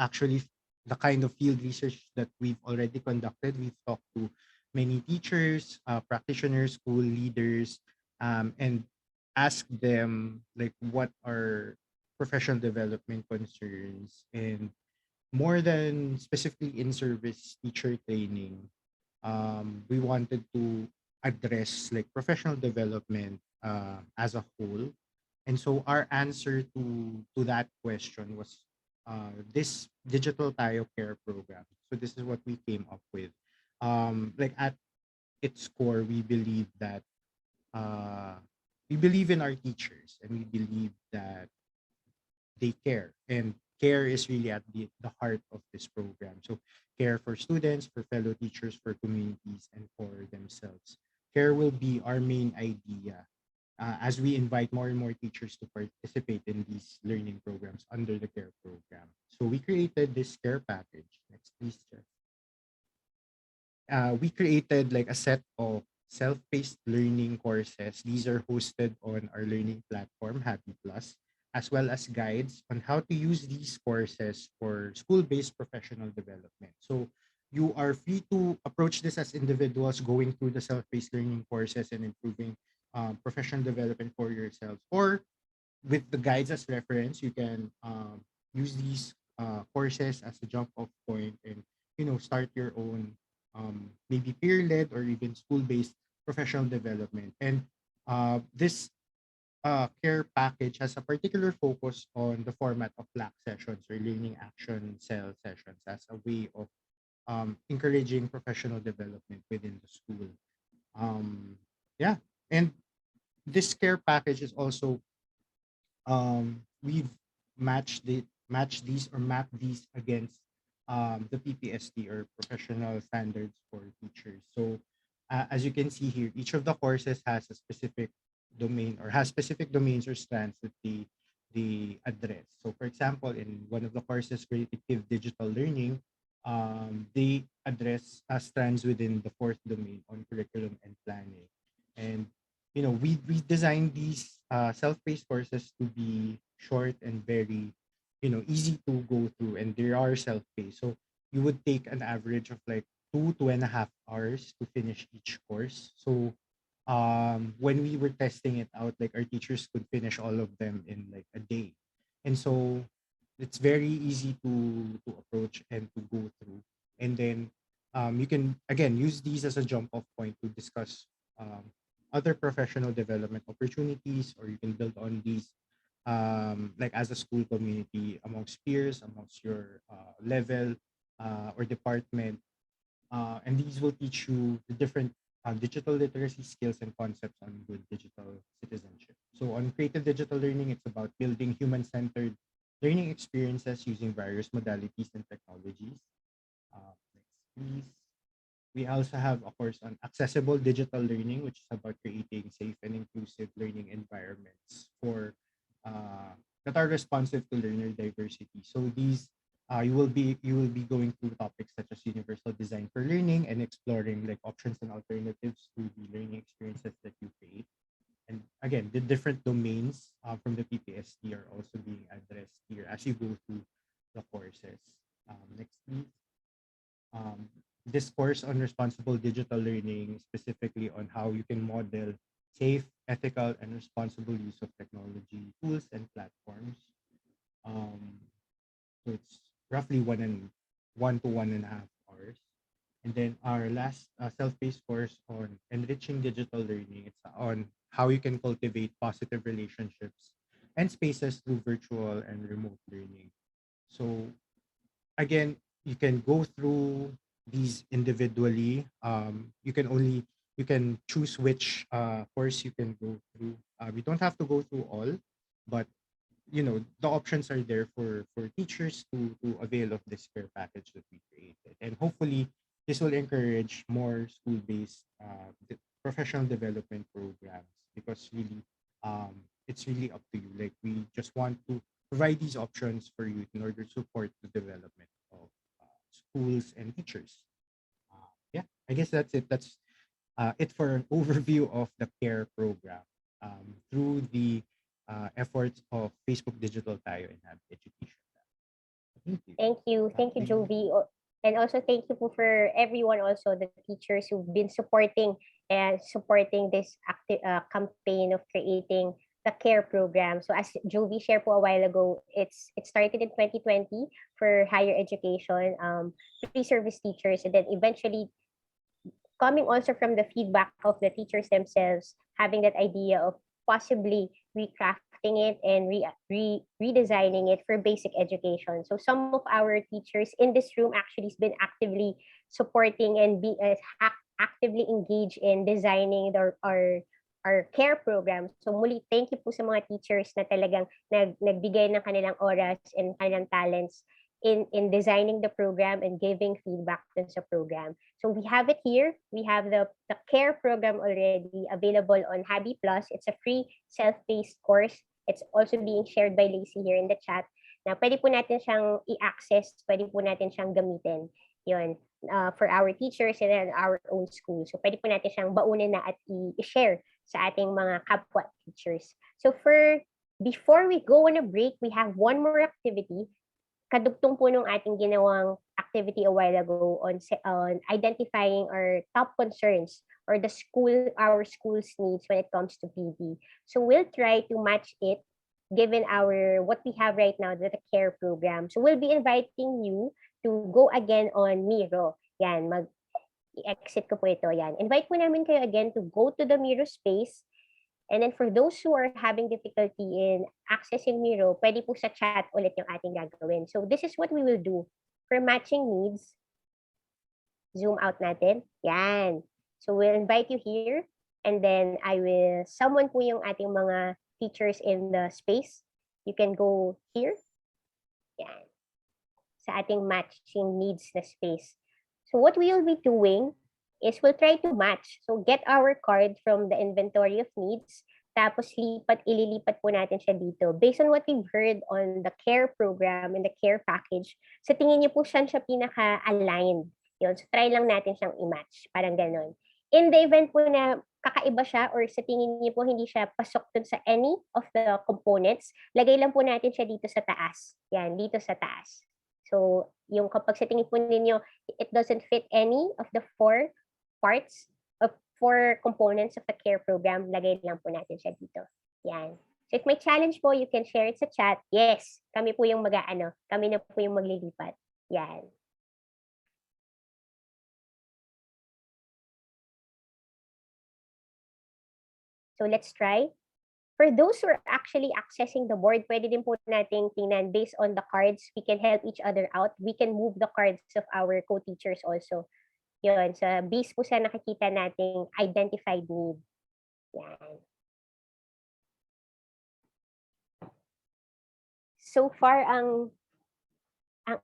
field research that we've already conducted. We've talked to many teachers, practitioners, school leaders, and asked them like what are professional development concerns, and more than specifically in service teacher training, we wanted to address like professional development as a whole. And so our answer to that question was this digital tayo care program. So this is what we came up with. Like at its core, uh, we believe in our teachers, and we believe that they care, and care is really at the heart of this program. So care for students, for fellow teachers, for communities, and for themselves. Care will be our main idea as we invite more and more teachers to participate in these learning programs under the care program. So we created this care package. Next, please, Jeff. We created like a set of self-paced learning courses. These are hosted on our learning platform, Habi Plus, as well as guides on how to use these courses for school-based professional development. So you are free to approach this as individuals going through the self-paced learning courses and improving professional development for yourselves, or with the guides as reference, you can use these courses as a jump off point, and start your own maybe peer led or even school based professional development. And this care package has a particular focus on the format of LAC sessions, or learning action cell sessions, as a way of encouraging professional development within the school. Yeah, and this care package is also we've matched these or mapped these against the PPSD, or professional standards for teachers. So as you can see here, each of the courses has a specific domain, or has specific domains or strands that they address. So for example, in one of the courses, creative digital learning, they address strands within the fourth domain on curriculum and planning. And we designed these self-paced courses to be short and very easy to go through, and they are self-paced, so you would take an average of like 2.5 hours to finish each course. So when we were testing it out, like our teachers could finish all of them in like a day. And so it's very easy to approach and to go through. And then you can again use these as a jump off point to discuss um, other professional development opportunities, or you can build on these like as a school community, amongst peers, amongst your level or department. And these will teach you the different digital literacy skills and concepts on good digital citizenship. So on creative digital learning, it's about building human-centered learning experiences using various modalities and technologies. Next, please. We also have a course on accessible digital learning, which is about creating safe and inclusive learning environments for that are responsive to learner diversity. So these you will be going through topics such as universal design for learning, and exploring like options and alternatives to the learning experiences that you create. And again, the different domains from the PPSD are also being addressed here as you go through the courses. Next, please. um, this course on responsible digital learning, specifically on how you can model safe, ethical, and responsible use of technology tools and platforms. Um, so it's roughly 1 to 1.5 hours. And then our last self-paced course on enriching digital learning, it's on how you can cultivate positive relationships and spaces through virtual and remote learning. So again, you can go through these individually. You can choose which course you can go through. We don't have to go through all, but the options are there for teachers to avail of this care package that we created, and hopefully this will encourage more school-based professional development programs, because really it's really up to you. Like, we just want to provide these options for you in order to support the development of schools and teachers. Yeah, I guess that's it for an overview of the care program through the efforts of Facebook Digital Tayo and Habi Education. Thank you. Thank you. Thank you, Jovi. And also thank you po for everyone, also the teachers who've been supporting this campaign of creating the care program. So as Jovi shared po a while ago, it started in 2020 for higher education, pre-service teachers, and then eventually coming also from the feedback of the teachers themselves, having that idea of possibly recrafting it and redesigning it for basic education. So some of our teachers in this room actually has been actively supporting and actively engaged in designing our care program. So muli, thank you po sa mga teachers na talagang nagbigay ng kanilang oras and kanilang talents in designing the program and giving feedback dun sa program. So we have it here. We have the care program already available on Habi Plus. It's a free self-paced course. It's also being shared by Lacey here in the chat. Na pwede po natin siyang i-access, pwede po natin siyang gamitin. Yun, for our teachers and then our own school. So pwede po natin siyang baunin na at i-share sa ating mga kapwa teachers. So before we go on a break, we have one more activity. Kadugtong po nung ating ginawang activity a while ago on identifying our top concerns or our school's needs when it comes to PD. So we'll try to match it given what we have right now, the care program. So we'll be inviting you to go again on Miro. Yan, i-exit ko po ito. Yan. Invite po namin kayo again to go to the Miro space. And then for those who are having difficulty in accessing Miro, pwede po sa chat ulit yung ating gagawin. So this is what we will do. For matching needs, zoom out natin. Yan. So we'll invite you here. And then someone po yung ating mga teachers in the space. You can go here. Yan. Sa ating matching needs na space. So what we will be doing is we'll try to match. So get our card from the inventory of needs, tapos ililipat po natin siya dito. Based on what we've heard on the care program and the care package, sa tingin niyo po siya pinaka-aligned. Yun. So try lang natin siyang i-match. Parang ganon. In the event po na kakaiba siya or sa tingin niyo po hindi siya pasok dun sa any of the components, lagay lang po natin siya dito sa taas. Yan, dito sa taas. So, yung kapag sa tingin po ninyo, it doesn't fit any of the four components of the care program, lagay lang po natin siya dito. Yan. So if may challenge po, you can share it sa chat. Yes, kami po yung kami na po yung maglilipat. Yan. So let's try. For those who are actually accessing the board, pwede din po nating tingnan based on the cards. We can help each other out. We can move the cards of our co-teachers also. Yun, sa base po sa nakikita nating identified need. Yan. So far, ang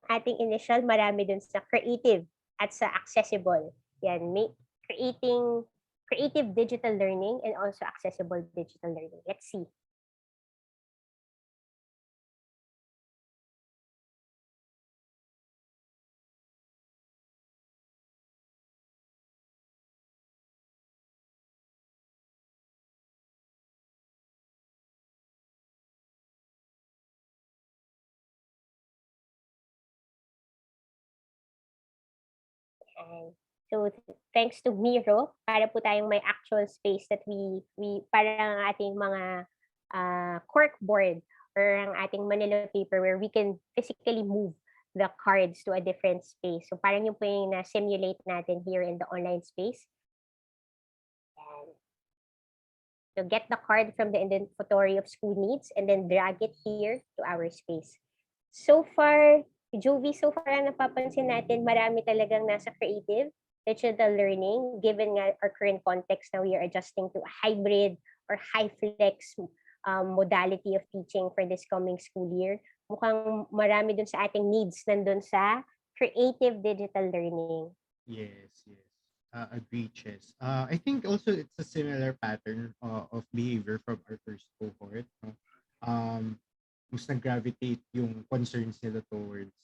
ating initial, marami dun sa creative at sa accessible. Yan, creating creative digital learning and also accessible digital learning. Let's see. So thanks to Miro, para po tayong may actual space that we parang ang ating mga cork board or ang ating manila paper where we can physically move the cards to a different space. So parang yung po yung na-simulate natin here in the online space. And so get the card from the inventory of school needs and then drag it here to our space. So far, Jovi, so far ang napapansin natin, marami talagang nasa creative digital learning given nga our current context na we are adjusting to a hybrid or high flex modality of teaching for this coming school year. Mukhang marami dun sa ating needs nandun sa creative digital learning. Yes, yes. Agree, Chess. I think also it's a similar pattern of behavior from our first cohort. No? Mas nag-gravitate yung concerns nila towards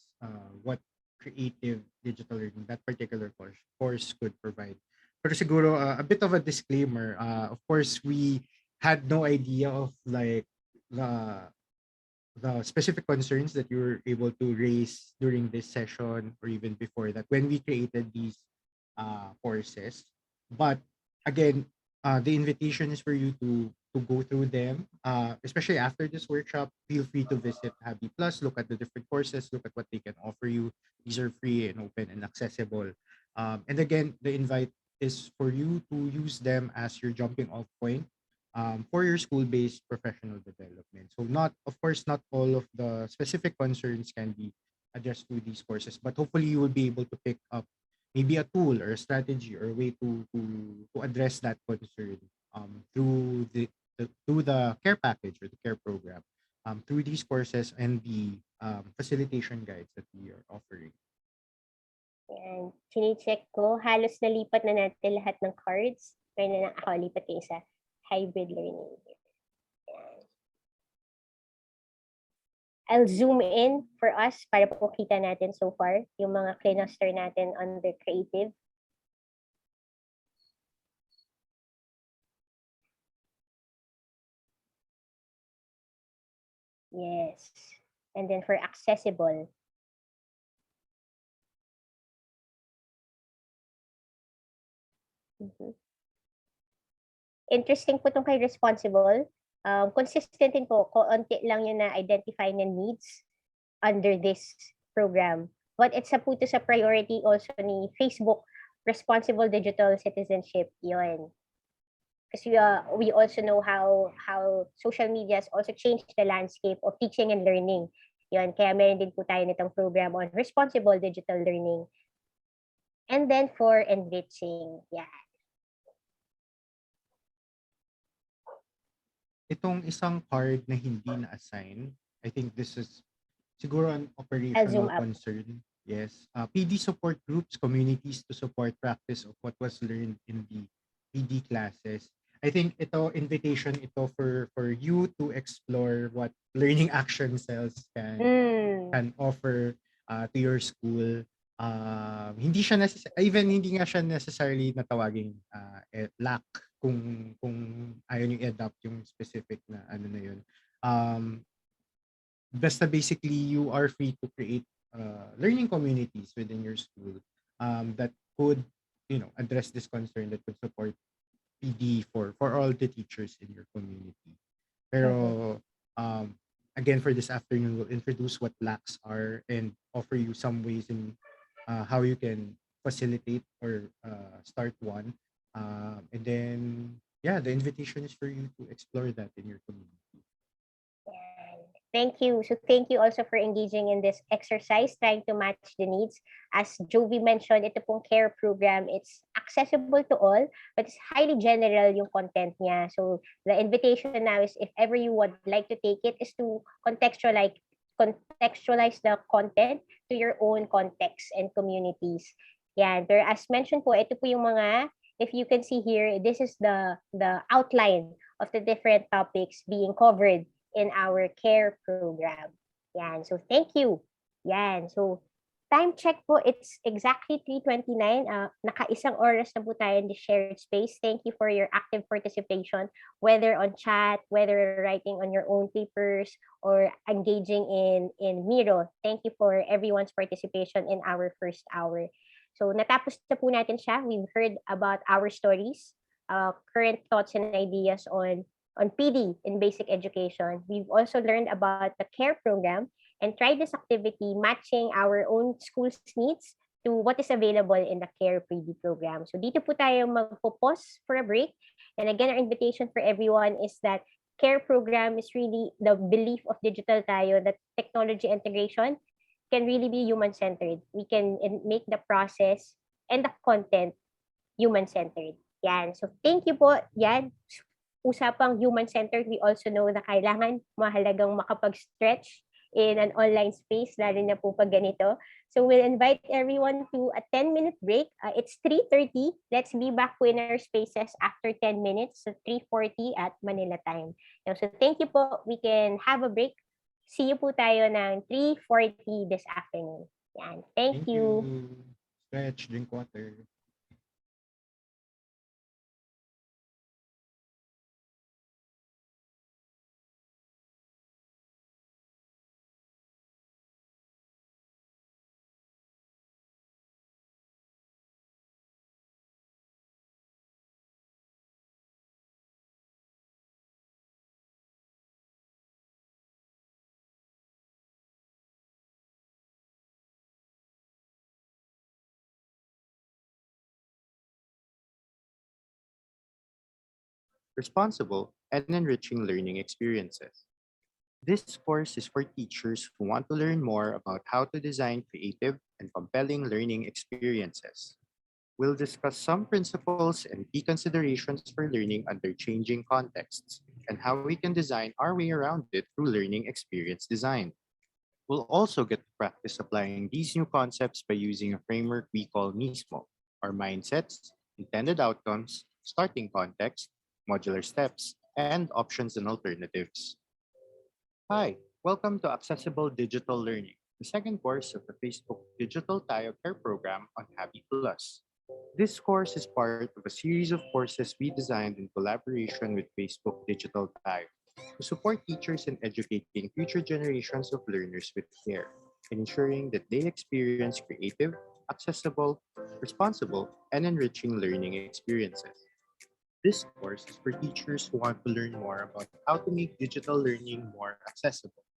what creative digital learning that particular course could provide. Pero siguro a bit of a disclaimer. Of course, we had no idea of like the specific concerns that you were able to raise during this session or even before that when we created these courses. But again, the invitation is for you to go through them, especially after this workshop. Feel free to visit Habi Plus, look at the different courses, look at what they can offer you. These are free and open and accessible. And again, the invite is for you to use them as your jumping off point for your school-based professional development. So not, of course, not all of the specific concerns can be addressed through these courses, but hopefully you will be able to pick up maybe a tool or a strategy or a way to address that concern through through the care package or the care program, through these courses and the facilitation guides that we are offering. And chine-check ko, halos nalipat na natin lahat ng cards. Kaya na lang ako lipat kayo sa hybrid learning. I'll zoom in for us para po kita natin so far yung mga cluster natin under creative. Yes. And then for accessible. Interesting po itong kay responsible. Consistent din po, konti lang yung na-identify na needs under this program. But it's a po to sa priority also ni Facebook, responsible digital citizenship, yun. Kasi we also know how social media has also changed the landscape of teaching and learning. Yun, kaya meron din po tayo nitong program on responsible digital learning. And then for enriching, yeah. Itong isang card na hindi na-assign, I think this is siguro an operational concern. Yes. PD support groups, communities to support practice of what was learned in the PD classes. I think ito, invitation ito for you to explore what learning action cells can offer to your school. Hindi siya even hindi nga siya necessarily natawaging lack kung ayaw niyo i-adopt yung specific na ano na yun. Basta basically you are free to create learning communities within your school that could, you know, address this concern, that could support PD for all the teachers in your community. Pero again, for this afternoon, we'll introduce what lacks are and offer you some ways in how you can facilitate or start one. And then, yeah, the invitation is for you to explore that in your community. Thank you. So thank you also for engaging in this exercise, trying to match the needs. As Jovi mentioned, ito pong care program, it's accessible to all, but it's highly general yung content niya. So the invitation now is if ever you would like to take it is to contextualize the content to your own context and communities. Yan. Pero as mentioned po, ito po yung mga, if you can see here, this is the outline of the different topics being covered in our care program. Yan. So, thank you. Yan. So, time check po, it's exactly 3:29. Naka-isang oras na po tayo in the shared space. Thank you for your active participation, whether on chat, whether writing on your own papers, or engaging in Miro. Thank you for everyone's participation in our first hour. So natapos na po natin siya. We've heard about our stories, current thoughts and ideas on PD in basic education. We've also learned about the CARE program and tried this activity matching our own school's needs to what is available in the CARE PD program. So dito po tayo magpo-pause for a break. And again, our invitation for everyone is that CARE program is really the belief of Digital Tayo that technology integration can really be human-centered. We can make the process and the content human-centered. Yan. So thank you po. Yan. Usapang human-centered, we also know na kailangan mahalagang makapag-stretch in an online space, lalo na po pag ganito. So we'll invite everyone to a 10-minute break. It's 3:30. Let's be back in our spaces after 10 minutes, so 3:40 at Manila time. So thank you po. We can have a break. See you po tayo ng 3:40 this afternoon. Yan. Thank you. Stretch, drink water. Responsible, and enriching learning experiences. This course is for teachers who want to learn more about how to design creative and compelling learning experiences. We'll discuss some principles and key considerations for learning under changing contexts and how we can design our way around it through learning experience design. We'll also get to practice applying these new concepts by using a framework we call MISMO, our mindsets, intended outcomes, starting context, modular steps, and options and alternatives. Hi, welcome to Accessible Digital Learning, the second course of the Facebook Digital Tayo Care program on Habi Plus. This course is part of a series of courses we designed in collaboration with Facebook Digital Tayo to support teachers in educating future generations of learners with care and ensuring that they experience creative, accessible, responsible, and enriching learning experiences. This course is for teachers who want to learn more about how to make digital learning more accessible.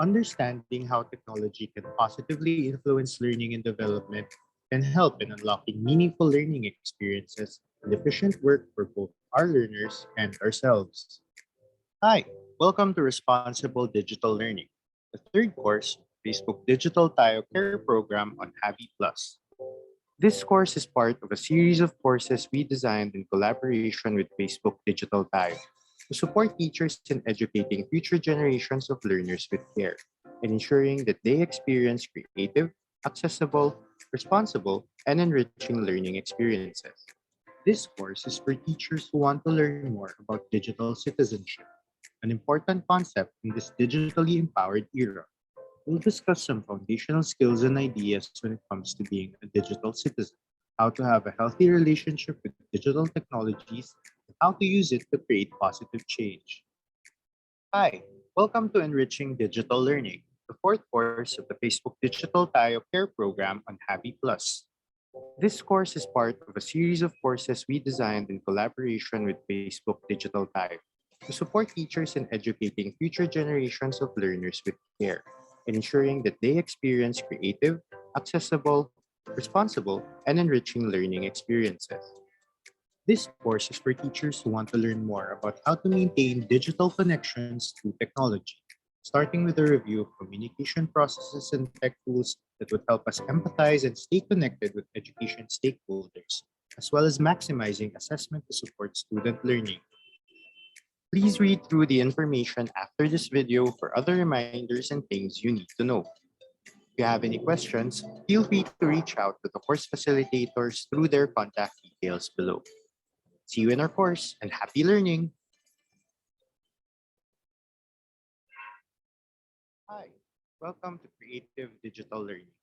Understanding how technology can positively influence learning and development can help in unlocking meaningful learning experiences and efficient work for both our learners and ourselves. Hi, welcome to Responsible Digital Learning, the third course, Facebook Digital Tayo Care program on Habi Plus. This course is part of a series of courses we designed in collaboration with Facebook Digital Tayo to support teachers in educating future generations of learners with care and ensuring that they experience creative, accessible, responsible, and enriching learning experiences. This course is for teachers who want to learn more about digital citizenship, an important concept in this digitally empowered era. We'll discuss some foundational skills and ideas when it comes to being a digital citizen, how to have a healthy relationship with digital technologies, and how to use it to create positive change. Hi, welcome to Enriching Digital Learning, the fourth course of the Facebook Digital Tayo Care program on Habi Plus. This course is part of a series of courses we designed in collaboration with Facebook Digital Tayo to support teachers in educating future generations of learners with care and ensuring that they experience creative, accessible, responsible, and enriching learning experiences. This course is for teachers who want to learn more about how to maintain digital connections through technology, starting with a review of communication processes and tech tools that would help us empathize and stay connected with education stakeholders, as well as maximizing assessment to support student learning. Please read through the information after this video for other reminders and things you need to know. If you have any questions, feel free to reach out to the course facilitators through their contact details below. See you in our course and happy learning! Hi, welcome to Creative Digital Learning.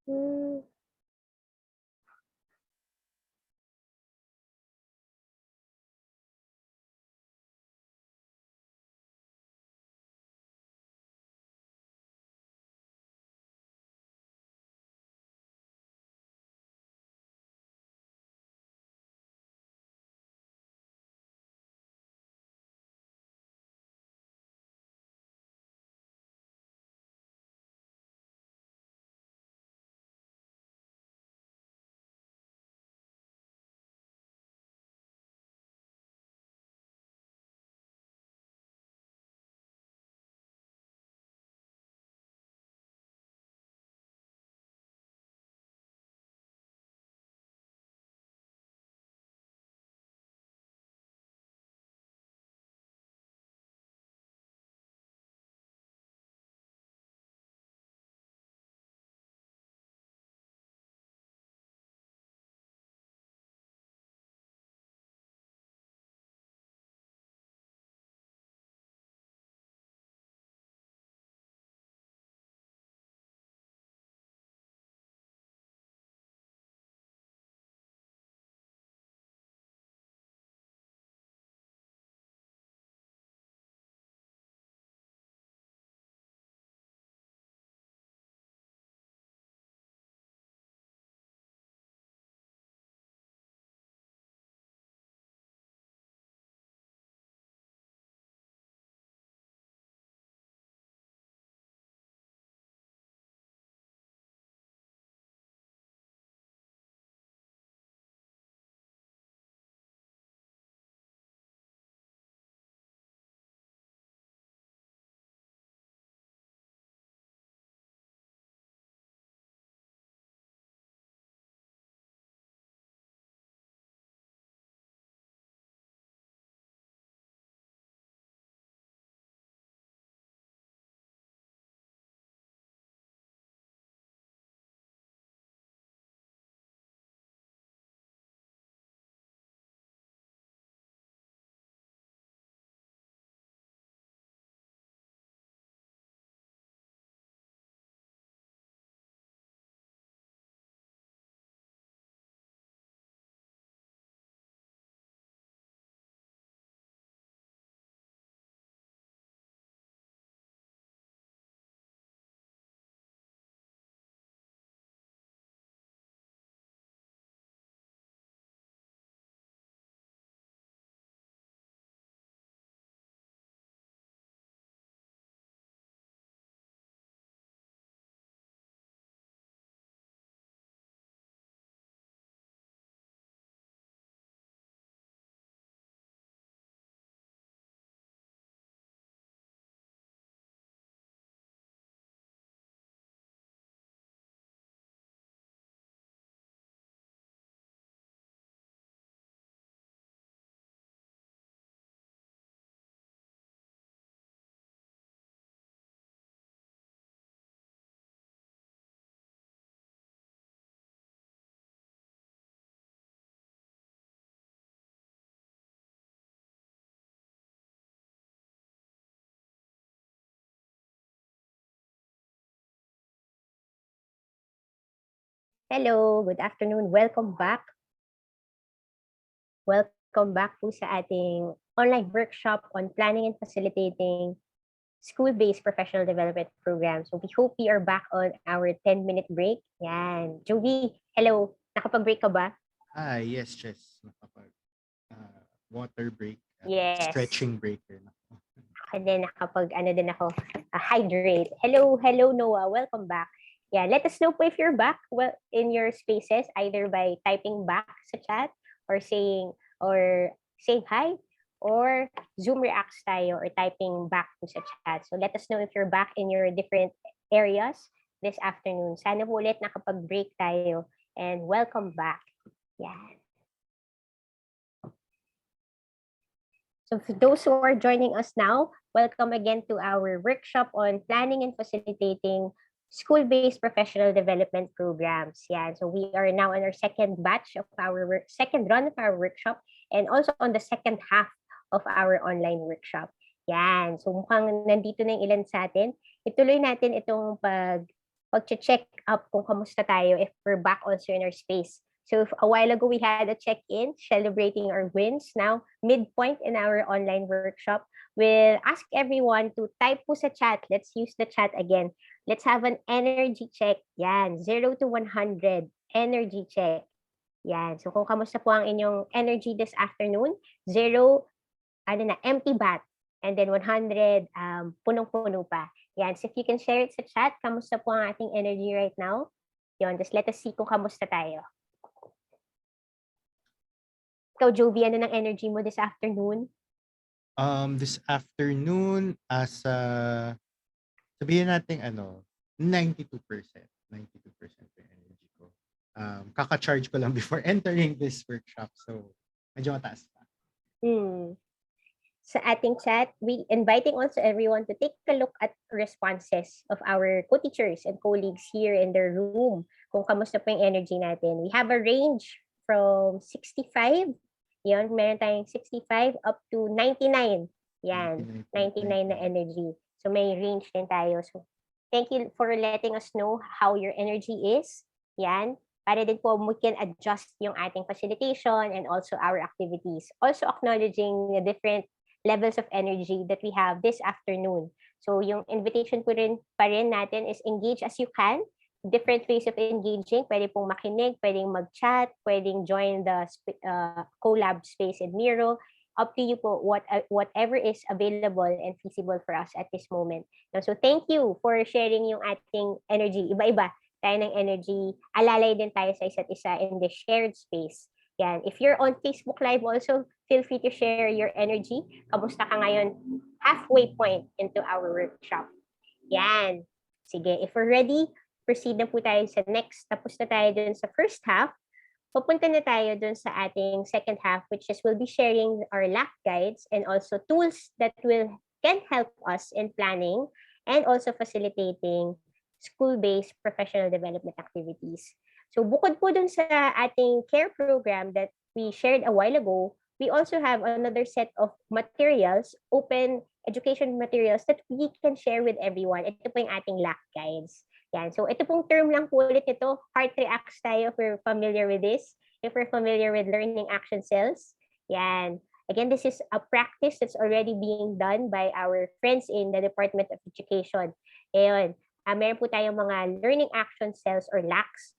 Hmm. Hello, good afternoon. Welcome back. Welcome back po sa ating online workshop on planning and facilitating school-based professional development program. So we hope we are back on our 10-minute break. Yan. Joey, hello. Nakapag-break ka ba? Yes, Chess. Water break, Yes. stretching break. And then din ako, hydrate. Hello, Noah. Welcome back. Yeah, let us know po if you're back in your spaces, either by typing back sa chat or saying hi, or Zoom reacts tayo or typing back po sa chat. So let us know if you're back in your different areas this afternoon. Sana po ulit nakapag-break tayo and welcome back. Yeah. So for those who are joining us now, welcome again to our workshop on planning and facilitating school-based professional development programs. Yeah, so we are now on our second batch of our second run of our workshop and also on the second half of our online workshop. Yan. So mukhang nandito na yung ilan sa atin. Ituloy natin itong pag-check up kung kamusta tayo if we're back also in our space. So if a while ago we had a check-in celebrating our wins. Now, midpoint in our online workshop, we'll ask everyone to type po sa chat. Let's use the chat again. Let's have an energy check. Yan, 0 to 100. Energy check. Yan. So kung kamusta po ang inyong energy this afternoon, 0, empty bat. And then 100, punong-puno pa. Yan. So if you can share it sa chat, kamusta po ang ating energy right now? Yun, just let us see kung kamusta tayo. Ikaw, Jovi, ano ng energy mo this afternoon? This afternoon, sabihin natin 92%. 92% yung energy ko. Kaka-charge ko lang before entering this workshop. So, medyo mataas pa. Sa ating chat, we inviting also everyone to take a look at responses of our co-teachers and colleagues here in their room. Kung kamusta po yung energy natin. We have a range from 65. Yan, meron tayong 65 up to 99. Yan, 99 na energy. So may range din tayo. So thank you for letting us know how your energy is. Yan, para din po we can adjust yung ating facilitation and also our activities. Also acknowledging the different levels of energy that we have this afternoon. So yung invitation po rin pa rin natin is engage as you can. Different ways of engaging. Pwede pong makinig, pwedeng mag-chat, pwedeng join the collab space in Miro. Up to you po, whatever is available and feasible for us at this moment. So thank you for sharing yung ating energy. Iba-iba tayo ng energy. Alalay din tayo sa isa't isa in the shared space. Yan. If you're on Facebook Live also, feel free to share your energy. Kamusta ka ngayon? Halfway point into our workshop. Yan. Sige, if we're ready, proceed na po tayo sa next. Tapos na tayo dun sa first half. Pupunta na tayo dun sa ating second half, which is we'll be sharing our LAC guides and also tools that can help us in planning and also facilitating school-based professional development activities. So bukod po dun sa ating care program that we shared a while ago, we also have another set of materials, open education materials that we can share with everyone. Ito po yung ating LAC guides. Yan. So ito pong term lang po ulit ito, heart reacts tayo if we're familiar with this, if we're familiar with learning action cells. Yan. Again, this is a practice that's already being done by our friends in the Department of Education. Ngayon, meron po tayong mga learning action cells or LACs,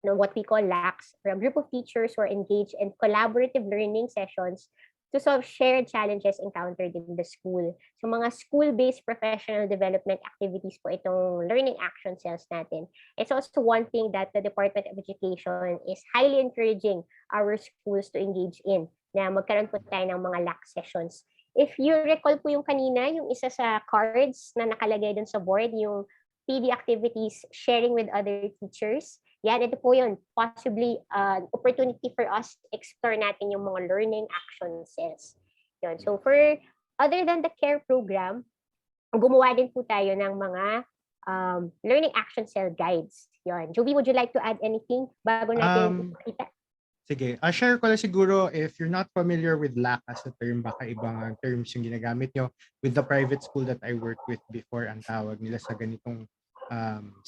what we call LACs, or a group of teachers who are engaged in collaborative learning sessions to solve shared challenges encountered in the school. So mga school-based professional development activities po itong learning action cells natin. It's also one thing that the Department of Education is highly encouraging our schools to engage in, na magkaroon po tayo ng mga LAC sessions. If you recall po yung kanina, yung isa sa cards na nakalagay dun sa board, yung PD activities sharing with other teachers, yan, ito po yun. Possibly an opportunity for us to explore natin yung mga learning action cells. Yun. So for other than the care program, gumawa din po tayo ng mga learning action cell guides. Yun. Joby, would you like to add anything bago natin makita? Sige. Share ko lang siguro, if you're not familiar with LAC as a term, baka ibang terms yung ginagamit nyo. With the private school that I worked with before, ang tawag nila sa ganitong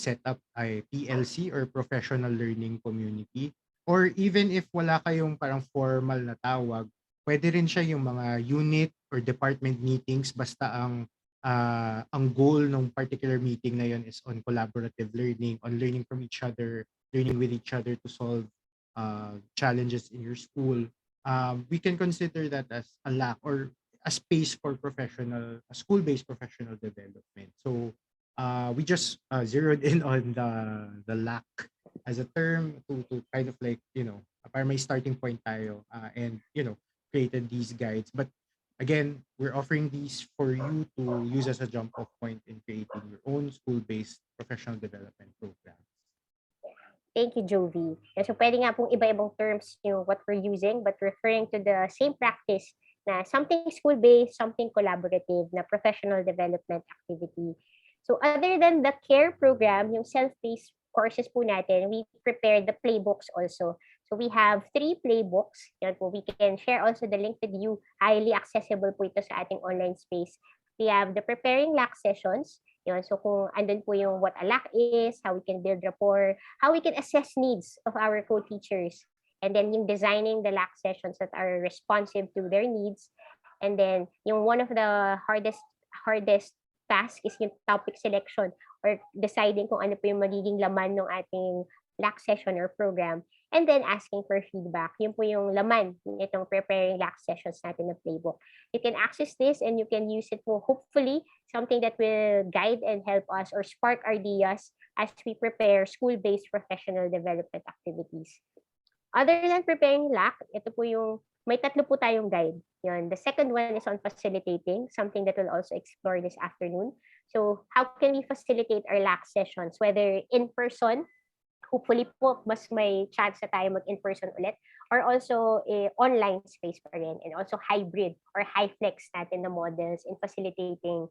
setup ay PLC or Professional Learning Community. Or even if wala kayong parang formal na tawag, pwede rin siya yung mga unit or department meetings, basta ang goal ng particular meeting na yun is on collaborative learning, on learning from each other, learning with each other to solve challenges in your school. We can consider that as a LAC or a space for school-based professional development. So we just zeroed in on the LAC as a term to kind of like, para may starting point tayo and, created these guides. But again, we're offering these for you to use as a jump-off point in creating your own school-based professional development program. Thank you, Jovi. So pwede nga pong iba-ibang terms what we're using, but referring to the same practice na something school-based, something collaborative, na professional development activity. So other than the care program, yung self-paced courses po natin, we prepared the playbooks also. So we have 3 playbooks. Yan po, we can share also the link with you. Highly accessible po ito sa ating online space. We have the preparing LAC sessions. Yun. So kung andun po yung what a lack is, how we can build rapport, how we can assess needs of our co-teachers, and then yung designing the lack sessions that are responsive to their needs. And then yung one of the hardest task is yung topic selection or deciding kung ano po yung magiging laman ng ating lack session or program. And then asking for feedback. Yun po yung laman nitong preparing lack sessions natin na playbook. You can access this and you can use it for hopefully something that will guide and help us or spark ideas as we prepare school-based professional development activities. Other than preparing lack, ito po yung may tatlo po tayong guide. Yun. The second one is on facilitating, something that we'll also explore this afternoon. So how can we facilitate our lack sessions, whether in person, hopefully po mas may chance na tayo mag-in-person ulit, or also online space pa rin, and also hybrid or high-flex natin na models in facilitating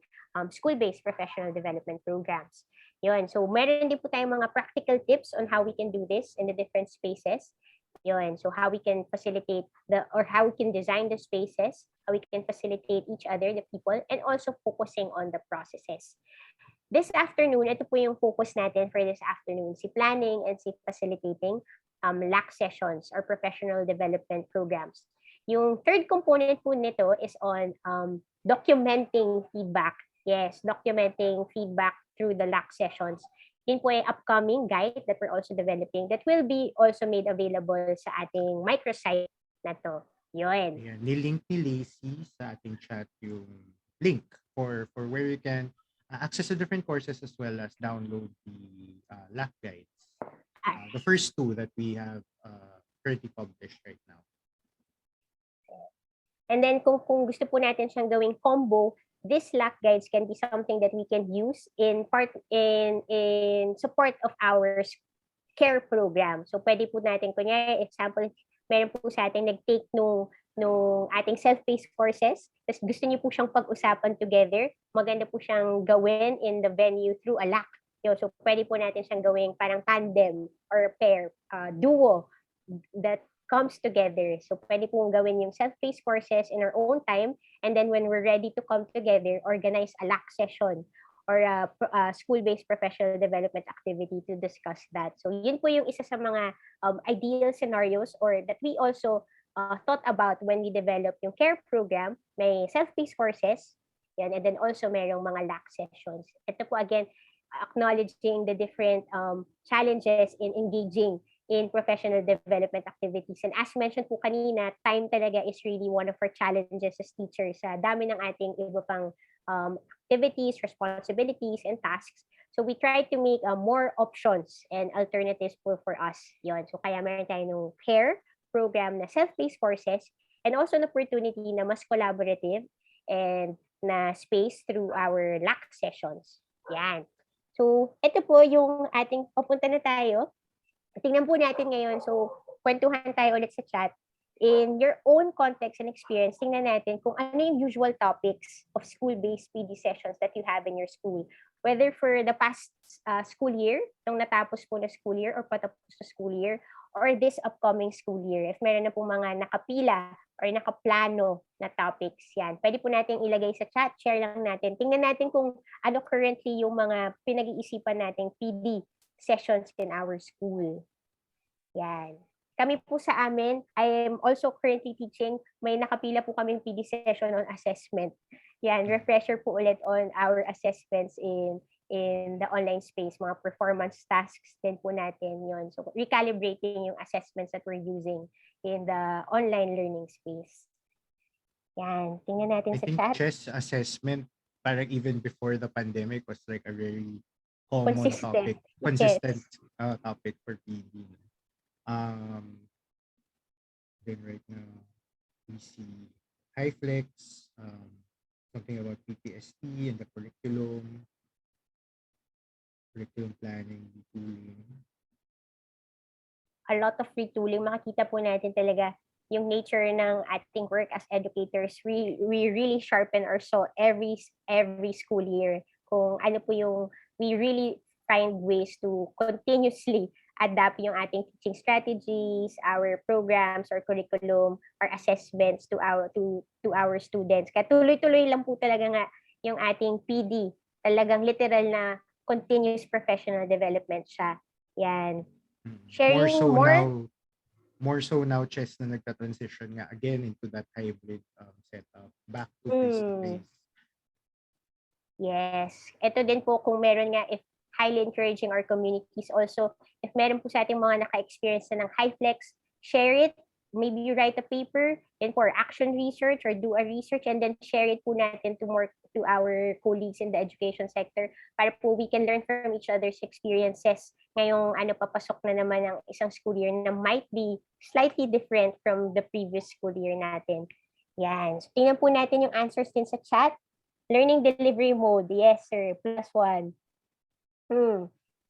school-based professional development programs. Yun. So meron din po tayong mga practical tips on how we can do this in the different spaces. Yun. So how we can facilitate how we can design the spaces, how we can facilitate each other, the people, and also focusing on the processes. This afternoon, ito po yung focus natin for this afternoon, si planning and si facilitating LAC sessions or professional development programs. Yung third component po nito is on documenting feedback. Yes, documenting feedback through the LAC sessions. Yun po ay upcoming guide that we're also developing that will be also made available sa ating microsite na to. Yun. Ayan, nilink ni Lacey sa ating chat yung link for where you can access the different courses as well as download the LAC guides. The first two that we have currently published right now. And then kung gusto po natin siyang gawing combo, these LAC guides can be something that we can use in support of our care program. So pwede po natin, kunyari, example, meron po sa ating nag-take nung ating self-paced courses, tapos gusto niyo po siyang pag-usapan together, maganda po siyang gawin in the venue through a LAC. So pwede po natin siyang gawing parang tandem or pair, duo that comes together. So pwede pong gawin yung self-paced courses in our own time, and then when we're ready to come together, organize a LAC session or a school-based professional development activity to discuss that. So yun po yung isa sa mga ideal scenarios or that we also thought about when we developed yung care program. May self-paced courses, yan, and then also mayroong mga LAC sessions. Ito po again, acknowledging the different challenges in engaging in professional development activities. And as mentioned po kanina, time talaga is really one of our challenges as teachers. Sa dami ng ating iba pang activities, responsibilities, and tasks. So we try to make more options and alternatives for us. Yon. So kaya meron tayo ng care program na self-paced courses and also an opportunity na mas collaborative and na space through our LAC sessions. Yan. So ito po yung ating papunta na tayo. Tingnan po natin ngayon. So, kwentuhan tayo ulit sa chat. In your own context and experience, tingnan natin kung ano yung usual topics of school-based PD sessions that you have in your school. Whether for the past school year, nung natapos po na school year or patapos na school year, or this upcoming school year. If meron na po mga nakapila or nakaplano na topics yan, pwede po natin ilagay sa chat, share lang natin. Tingnan natin kung ano currently yung mga pinag-iisipan nating PD sessions in our school. Yan. Kami po sa amin, I am also currently teaching, may nakapila po kaming PD session on assessment. Yan, refresher po ulit on our assessments in the online space, mga performance tasks din po natin yon. So, recalibrating yung assessments that we're using in the online learning space. Yan, tingnan natin sa chat. I think chess assessment, parang even before the pandemic, was like a very common topic, consistent topic for PD. Then right now we see high flex, something about Ppsd and the curriculum planning, retooling. A lot of retooling. Makikita po natin talaga yung nature ng ating work as educators. We really sharpen our saw every school year. Kung ano po yung we really find ways to continuously adapt yung ating teaching strategies, our programs, our curriculum, our assessments to our students. Kaya tuloy-tuloy lang po talaga nga yung ating PD talagang literal na continuous professional development siya. Yan. More Sharing so more? now, more so now, Chess, na nagka-transition nga again into that hybrid setup, back to face-to-face. Yes. Ito din po kung meron nga, if highly encouraging our communities also, if meron po sa ating mga naka-experience na ng high flex, share it. Maybe you write a paper and for action research or do a research and then share it po natin to our colleagues in the education sector para po we can learn from each other's experiences ngayong papasok na naman ng isang school year na might be slightly different from the previous school year natin. Yan. So, tingnan po natin yung answers din sa chat. Learning delivery mode. Yes, sir. +1.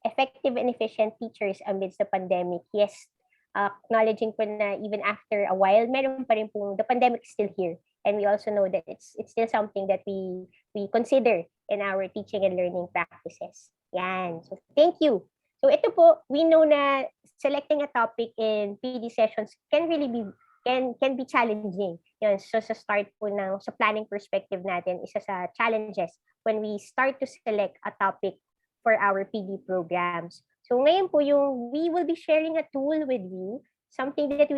Effective and efficient teachers amidst the pandemic. Yes. Acknowledging po na even after a while, meron pa rin po, the pandemic is still here. And we also know that it's still something that we consider in our teaching and learning practices. Yan. So, thank you. So, ito po, we know na selecting a topic in PD sessions can really be can be challenging. Yun, so sa start po sa planning perspective natin, isa sa challenges when we start to select a topic for our PD programs. So ngayon po we will be sharing a tool with you, something that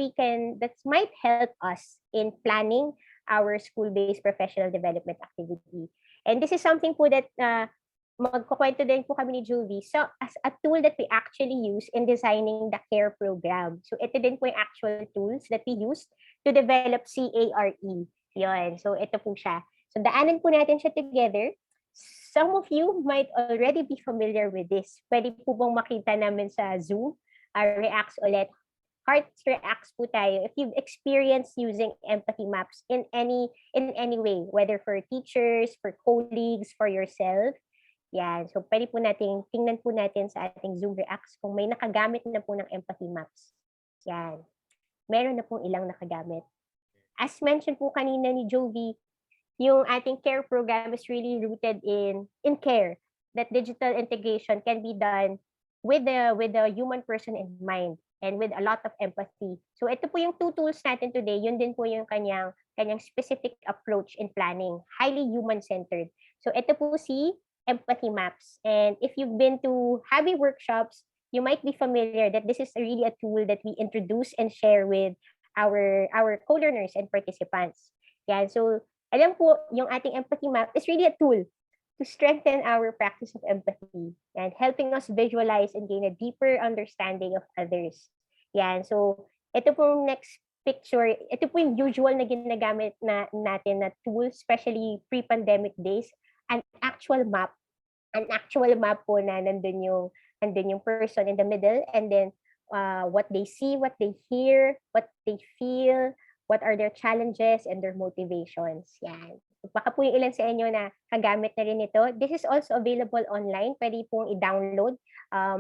might help us in planning our school-based professional development activity. And this is something po that magkukwento din po kami ni Juvie. So, as a tool that we actually use in designing the CARE program. So, ito din po yung actual tools that we use to develop CARE. Yun. So, ito po siya. So, daanan po natin siya together. Some of you might already be familiar with this. Pwede po bang makita namin sa Zoom? Reacts ulit. Heart reacts po tayo. If you've experienced using empathy maps in any way, whether for teachers, for colleagues, for yourself, yan. So, pwede po tingnan po natin sa ating Zoom Reacts kung may nakagamit na po ng empathy maps. Yan. Meron na pong ilang nakagamit. As mentioned po kanina ni Jovie, yung ating CARE program is really rooted in care. That digital integration can be done with the human person in mind and with a lot of empathy. So, ito po yung 2 tools natin today. Yun din po yung kanyang specific approach in planning. Highly human-centered. So, ito po si empathy maps. And if you've been to Habi workshops, you might be familiar that this is really a tool that we introduce and share with our co-learners and participants. Yan. So, alam po, yung ating empathy map is really a tool to strengthen our practice of empathy and helping us visualize and gain a deeper understanding of others. Yan. So, ito pong next picture, ito po yung usual na ginagamit natin na tool, especially pre-pandemic days, an actual map po na nandun yung person in the middle, and then what they see, what they hear, what they feel, what are their challenges and their motivations. Yan. Baka po yung ilan sa inyo na kagamit na rin ito. This is also available online. Pwede pong i-download.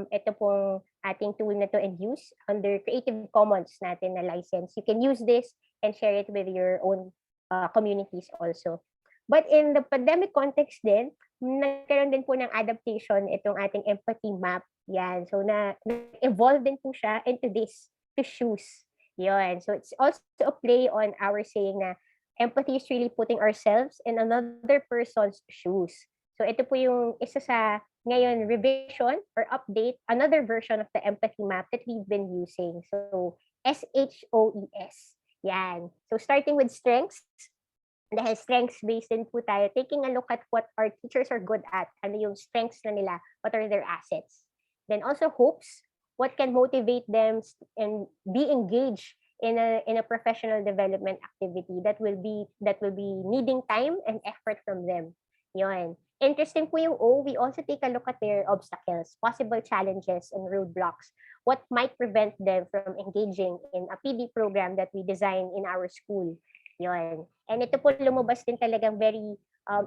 Ito pong ating tool na to and use under Creative Commons natin na license. You can use this and share it with your own communities also. But in the pandemic context din, nagkaroon din po ng adaptation itong ating empathy map. Yan. So, na-evolve din po siya into this, to shoes. Yan. So, it's also a play on our saying na empathy is really putting ourselves in another person's shoes. So, ito po yung isa sa ngayon revision or update, another version of the empathy map that we've been using. So, SHOES. Yan. So, starting with strengths, dahil strengths-based din po tayo, taking a look at what our teachers are good at, ano yung strengths na nila, what are their assets. Then also hopes, what can motivate them and be engaged in a professional development activity that will be needing time and effort from them. Yun. Interesting po yung O, we also take a look at their obstacles, possible challenges and roadblocks, what might prevent them from engaging in a PD program that we design in our school. Yun. And ito po lumabas din talagang very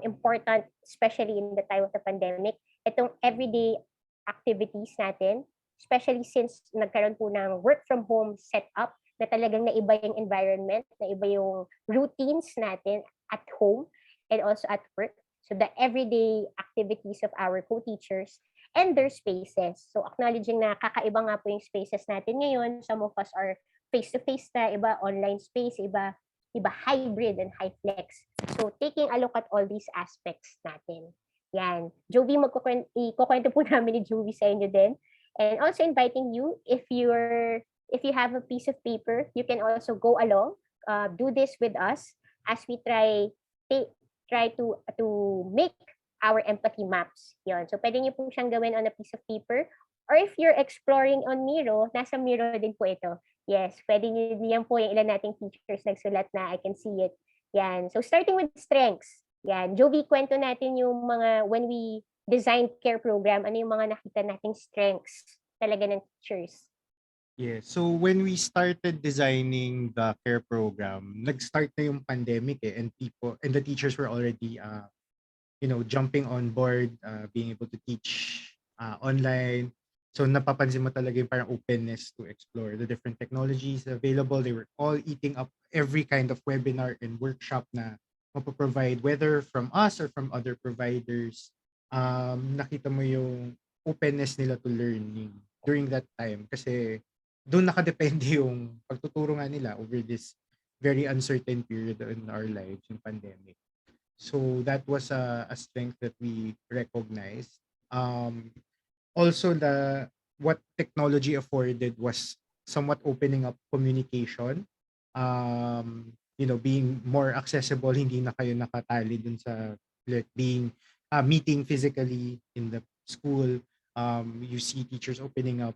important, especially in the time of the pandemic. Itong everyday activities natin, especially since nagkaroon po ng work from home setup, na talagang naiba yung environment, naiba yung routines natin at home and also at work. So the everyday activities of our co-teachers and their spaces. So acknowledging na kakaiba nga po yung spaces natin ngayon. Some of us are face-to-face na, iba online space, iba hybrid and high flex. So taking a look at all these aspects natin. Yan. Jovi, ikukwento po namin ni Jovi sa inyo din. And also inviting you, if you have a piece of paper, you can also go along, do this with us as we try to make our empathy maps. Yon. So pwede niyo po siyang gawin on a piece of paper, or if you're exploring on Miro, nasa Miro din po ito. Yes, pwede niyo, yan po yung ilan nating teachers nagsulat na I can see it. Yan. So starting with strengths. Yan. Jovi, kwento natin yung mga, when we design care program, ano yung mga nakita nating strengths talaga ng teachers? Yeah. So when we started designing the care program, nag-start na yung pandemic and the teachers were already jumping on board, being able to teach online. So napapansin mo talaga yung parang openness to explore the different technologies available. They were all eating up every kind of webinar and workshop na mapaprovide, whether from us or from other providers. Nakita mo yung openness nila to learning during that time kasi doon nakadepende yung pagtuturo nga nila over this very uncertain period in our lives, yung pandemic. So that was a strength that we recognized. Also, what technology afforded was somewhat opening up communication. Being more accessible, hindi na kayo nakatali dun sa meeting physically in the school. You see teachers opening up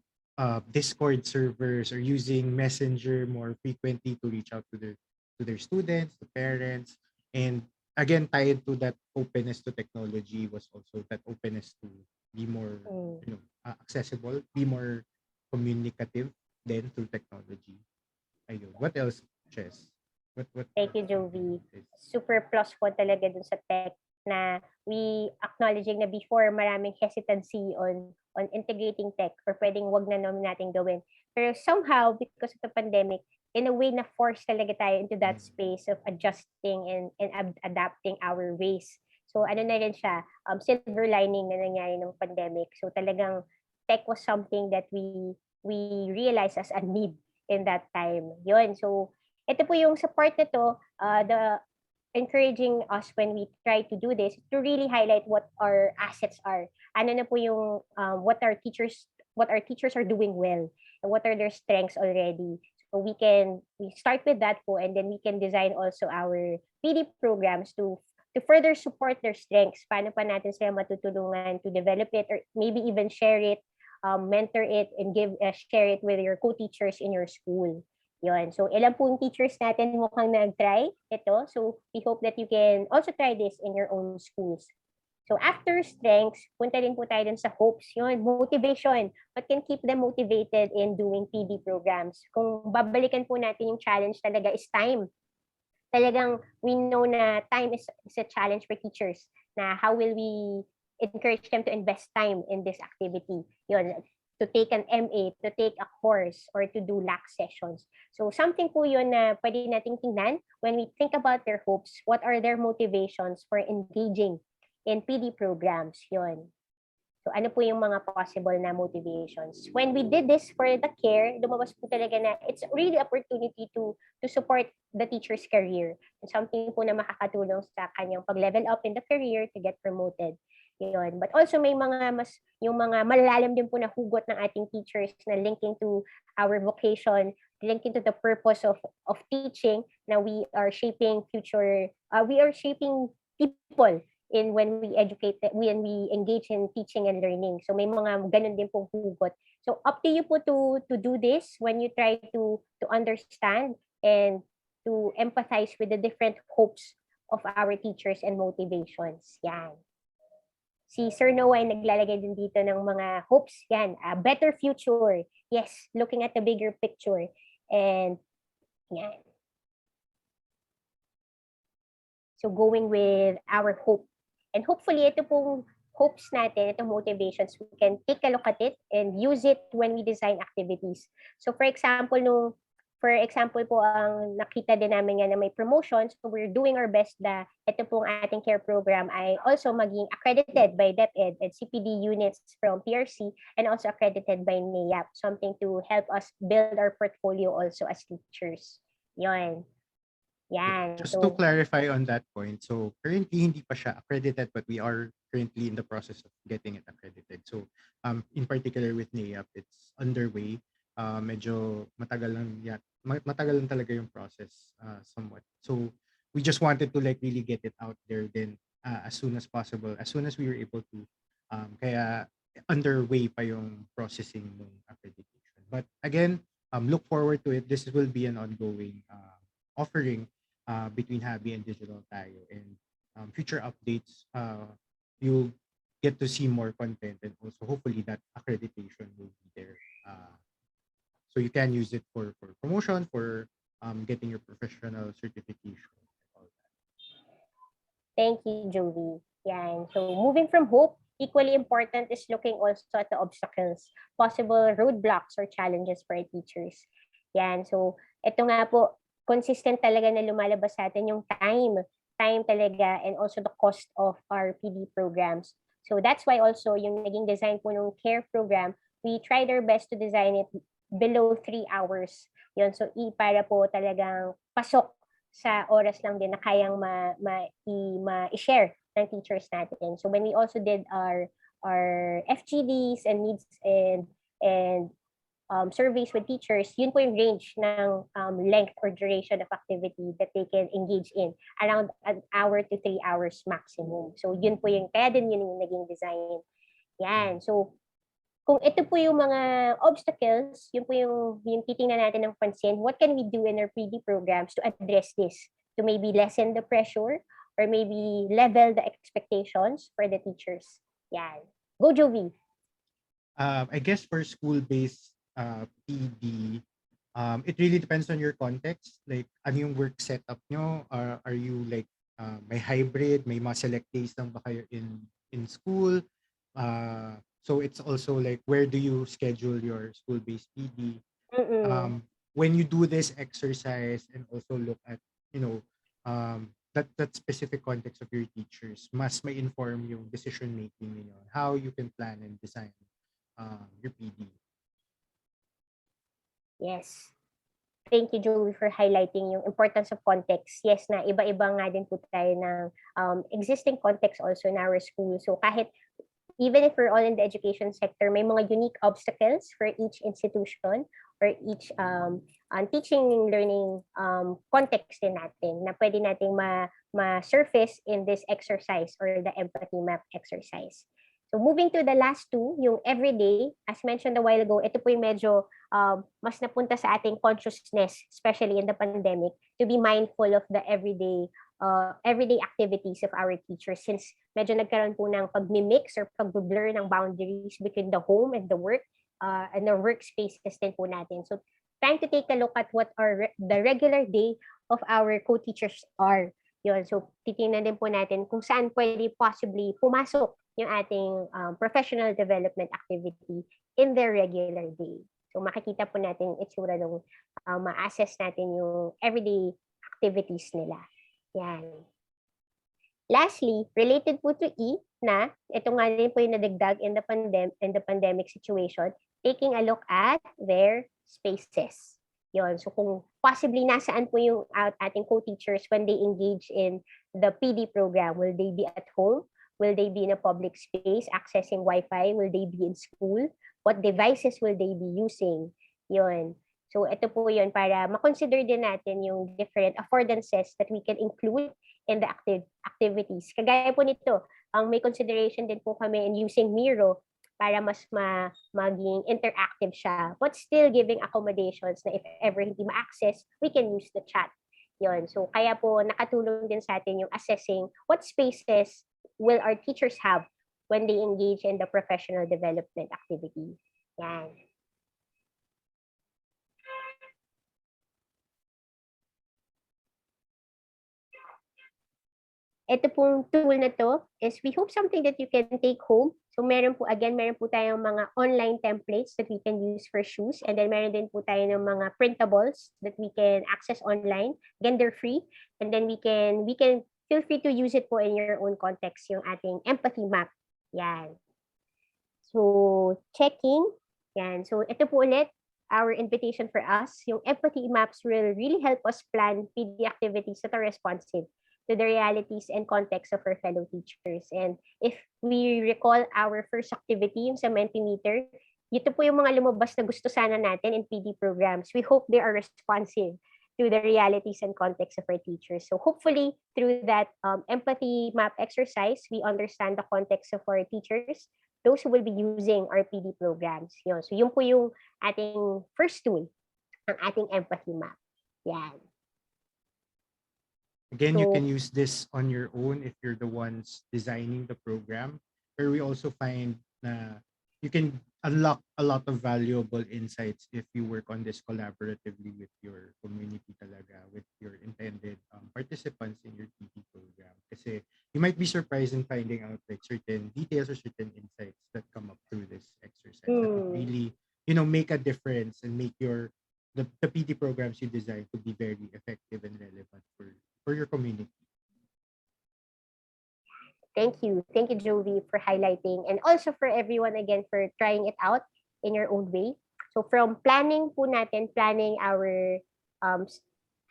Discord servers or using Messenger more frequently to reach out to their students, to parents, and again tied to that openness to technology was also that openness to be more accessible, be more communicative then through technology. Ayun. What else, Chess? What Thank you, Jovi. Super plus po talaga dun sa tech na we acknowledging na before maraming hesitancy on integrating tech or pwedeng wag na naman natin gawin. Pero somehow, because of the pandemic, in a way na force talaga tayo into that space of adjusting and adapting our ways. So ano na rin siya, silver lining na nangyari ng pandemic. So talagang tech was something that we realized as a need in that time. Yun. So ito po yung sa part na to, the encouraging us when we try to do this to really highlight what our assets are. Ano na po yung what our teachers are doing well and what are their strengths already. So we start with that po, and then we can design also our PD programs to further support their strengths. Paano pa natin sila matutulungan to develop it or maybe even share it, mentor it, and share it with your co-teachers in your school. Yun. So, ilan po yung teachers natin mukhang nag-try ito. So, we hope that you can also try this in your own schools. So, after strengths, punta din po tayo dun sa hopes. Yun, motivation. What can keep them motivated in doing PD programs? Kung babalikan po natin yung challenge talaga is time. Talagang we know na time is a challenge for teachers. Na how will we encourage them to invest time in this activity? Yun, to take an MA, to take a course, or to do LAC sessions. So something po yun na pwede nating tingnan when we think about their hopes, what are their motivations for engaging in PD programs, yun. So ano po yung mga possible na motivations? When we did this for the care, lumabas po talaga na it's really opportunity to support the teacher's career. And something po na makakatulong sa kanyang pag-level up in the career to get promoted. Yun. But also may yung mga malalalim din po na hugot ng ating teachers na linking to our vocation, linking to the purpose of teaching, na we are shaping people in when we engage in teaching and learning. So may mga ganun din pong hugot. So up to you po to do this when you try to understand and to empathize with the different hopes of our teachers and motivations. Yan. Si Sir Noah ay naglalagay din dito ng mga hopes. Yan, a better future. Yes, looking at the bigger picture. And yan. So going with our hope. And hopefully, ito pong hopes natin, itong motivations, we can take a look at it and use it when we design activities. So for example, po ang nakita din namin nga na may promotions, so we're doing our best na ito pong ating care program ay also maging accredited by DepEd and CPD units from PRC and also accredited by NAYAP, something to help us build our portfolio also as teachers. Yun. Yan. Just to So, clarify on that point, so currently hindi pa siya accredited, but we are currently in the process of getting it accredited. So in particular with NAIAP, it's underway. Medyo matagal lang talaga yung process somewhat. So we just wanted to like really get it out there then as soon as possible, as soon as we were able to. Kaya underway pa yung processing ng accreditation. But again, look forward to it. This will be an ongoing offering between Habi and Digital Tayo. And future updates, you'll get to see more content, and also hopefully that accreditation will be there. So you can use it for promotion, for getting your professional certification. And all that. thank you, Joey. Yan. So, moving from hope, equally important is looking also at the obstacles, possible roadblocks or challenges for our teachers. Yan. So, ito nga po, consistent talaga na lumalabas sa atin yung time talaga, and also the cost of our PD programs. So, that's why also yung naging design po ng CARE program, we tried our best to design it below 3 hours. Yun. So, para po talagang pasok sa oras lang din na kayang ma-share ng teachers natin. So when we also did our FGDs and needs and surveys with teachers, yun po yung range ng length or duration of activity that they can engage in, around an hour to 3 hours maximum. So yun po yung, kaya din yun yung naging design. Yan. So kung ito po yung mga obstacles, yun po yung titingnan natin ng pansin, what can we do in our PD programs to address this? To maybe lessen the pressure or maybe level the expectations for the teachers. Yan. Go, Jovi. I guess for school-based PD, it really depends on your context. Like, ano yung work setup nyo? Are you like, may hybrid, may mga select days lang ba kayo in school? So it's also like, where do you schedule your school-based PD? When you do this exercise and also look at, that specific context of your teachers, mas may inform yung decision making ninyo, how you can plan and design your PD. Yes. Thank you, Joey, for highlighting yung importance of context. Yes, na iba-iba nga din po tayo ng existing context also in our school. So kahit even if we're all in the education sector, may mga unique obstacles for each institution or each teaching and learning context din natin na pwede nating ma-surface in this exercise or the empathy map exercise. So moving to the last two, yung everyday, as mentioned a while ago, ito po yung medyo mas napunta sa ating consciousness, especially in the pandemic, to be mindful of the everyday activities of our teachers, since medyo nagkaroon po ng pag-mix or pag-blur ng boundaries between the home and the work and the workspaces din po natin. So time to take a look at what the regular day of our co-teachers are. Yun. So titingnan din po natin kung saan pwede possibly pumasok yung ating professional development activity in their regular day. So makikita po natin itsura ng ma-assess natin yung everyday activities nila. Yan. Lastly, related po to E na ito nga din po yung nadagdag in the pandemic situation, taking a look at their spaces. Yon. So kung possibly nasaan po yung ating co-teachers when they engage in the PD program, will they be at home? Will they be in a public space accessing Wi-Fi? Will they be in school? What devices will they be using? Yon. So ito po yun para makonsider din natin yung different affordances that we can include in the activities. Kagaya po nito, may consideration din po kami in using Miro para mas maging interactive siya, but still giving accommodations na if ever hindi ma-access, we can use the chat. Yun. So kaya po nakatulong din sa atin yung assessing what spaces will our teachers have when they engage in the professional development activity. Yan. Ito pong tool na to is we hope something that you can take home. So meron po tayong mga online templates that we can use for shoes, and then meron din po tayo ng mga printables that we can access online. Again, they're free, and then we can feel free to use it po in your own context, yung ating empathy map. Yan. So checking. Yan. So ito po ulit, our invitation for us, yung empathy maps will really help us plan PD activities that are responsive to the realities and context of our fellow teachers. And if we recall our first activity, yung sa Mentimeter, ito po yung mga lumabas na gusto sana natin in PD programs. We hope they are responsive to the realities and context of our teachers. So hopefully, through that empathy map exercise, we understand the context of our teachers, those who will be using our PD programs. Yun. So yun po yung ating first tool, ang ating empathy map. Yan. Again, you So, can use this on your own if you're the ones designing the program, where we also find na you can unlock a lot of valuable insights if you work on this collaboratively with your community talaga, with your intended participants in your PD program. Kasi you might be surprised in finding out like certain details or certain insights that come up through this exercise that would really, make a difference and make the PD programs you design to be very effective and relevant for your community. thank you. Thank you, Jovi, for highlighting. And also for everyone, again, for trying it out in your own way. So from planning po natin, planning our,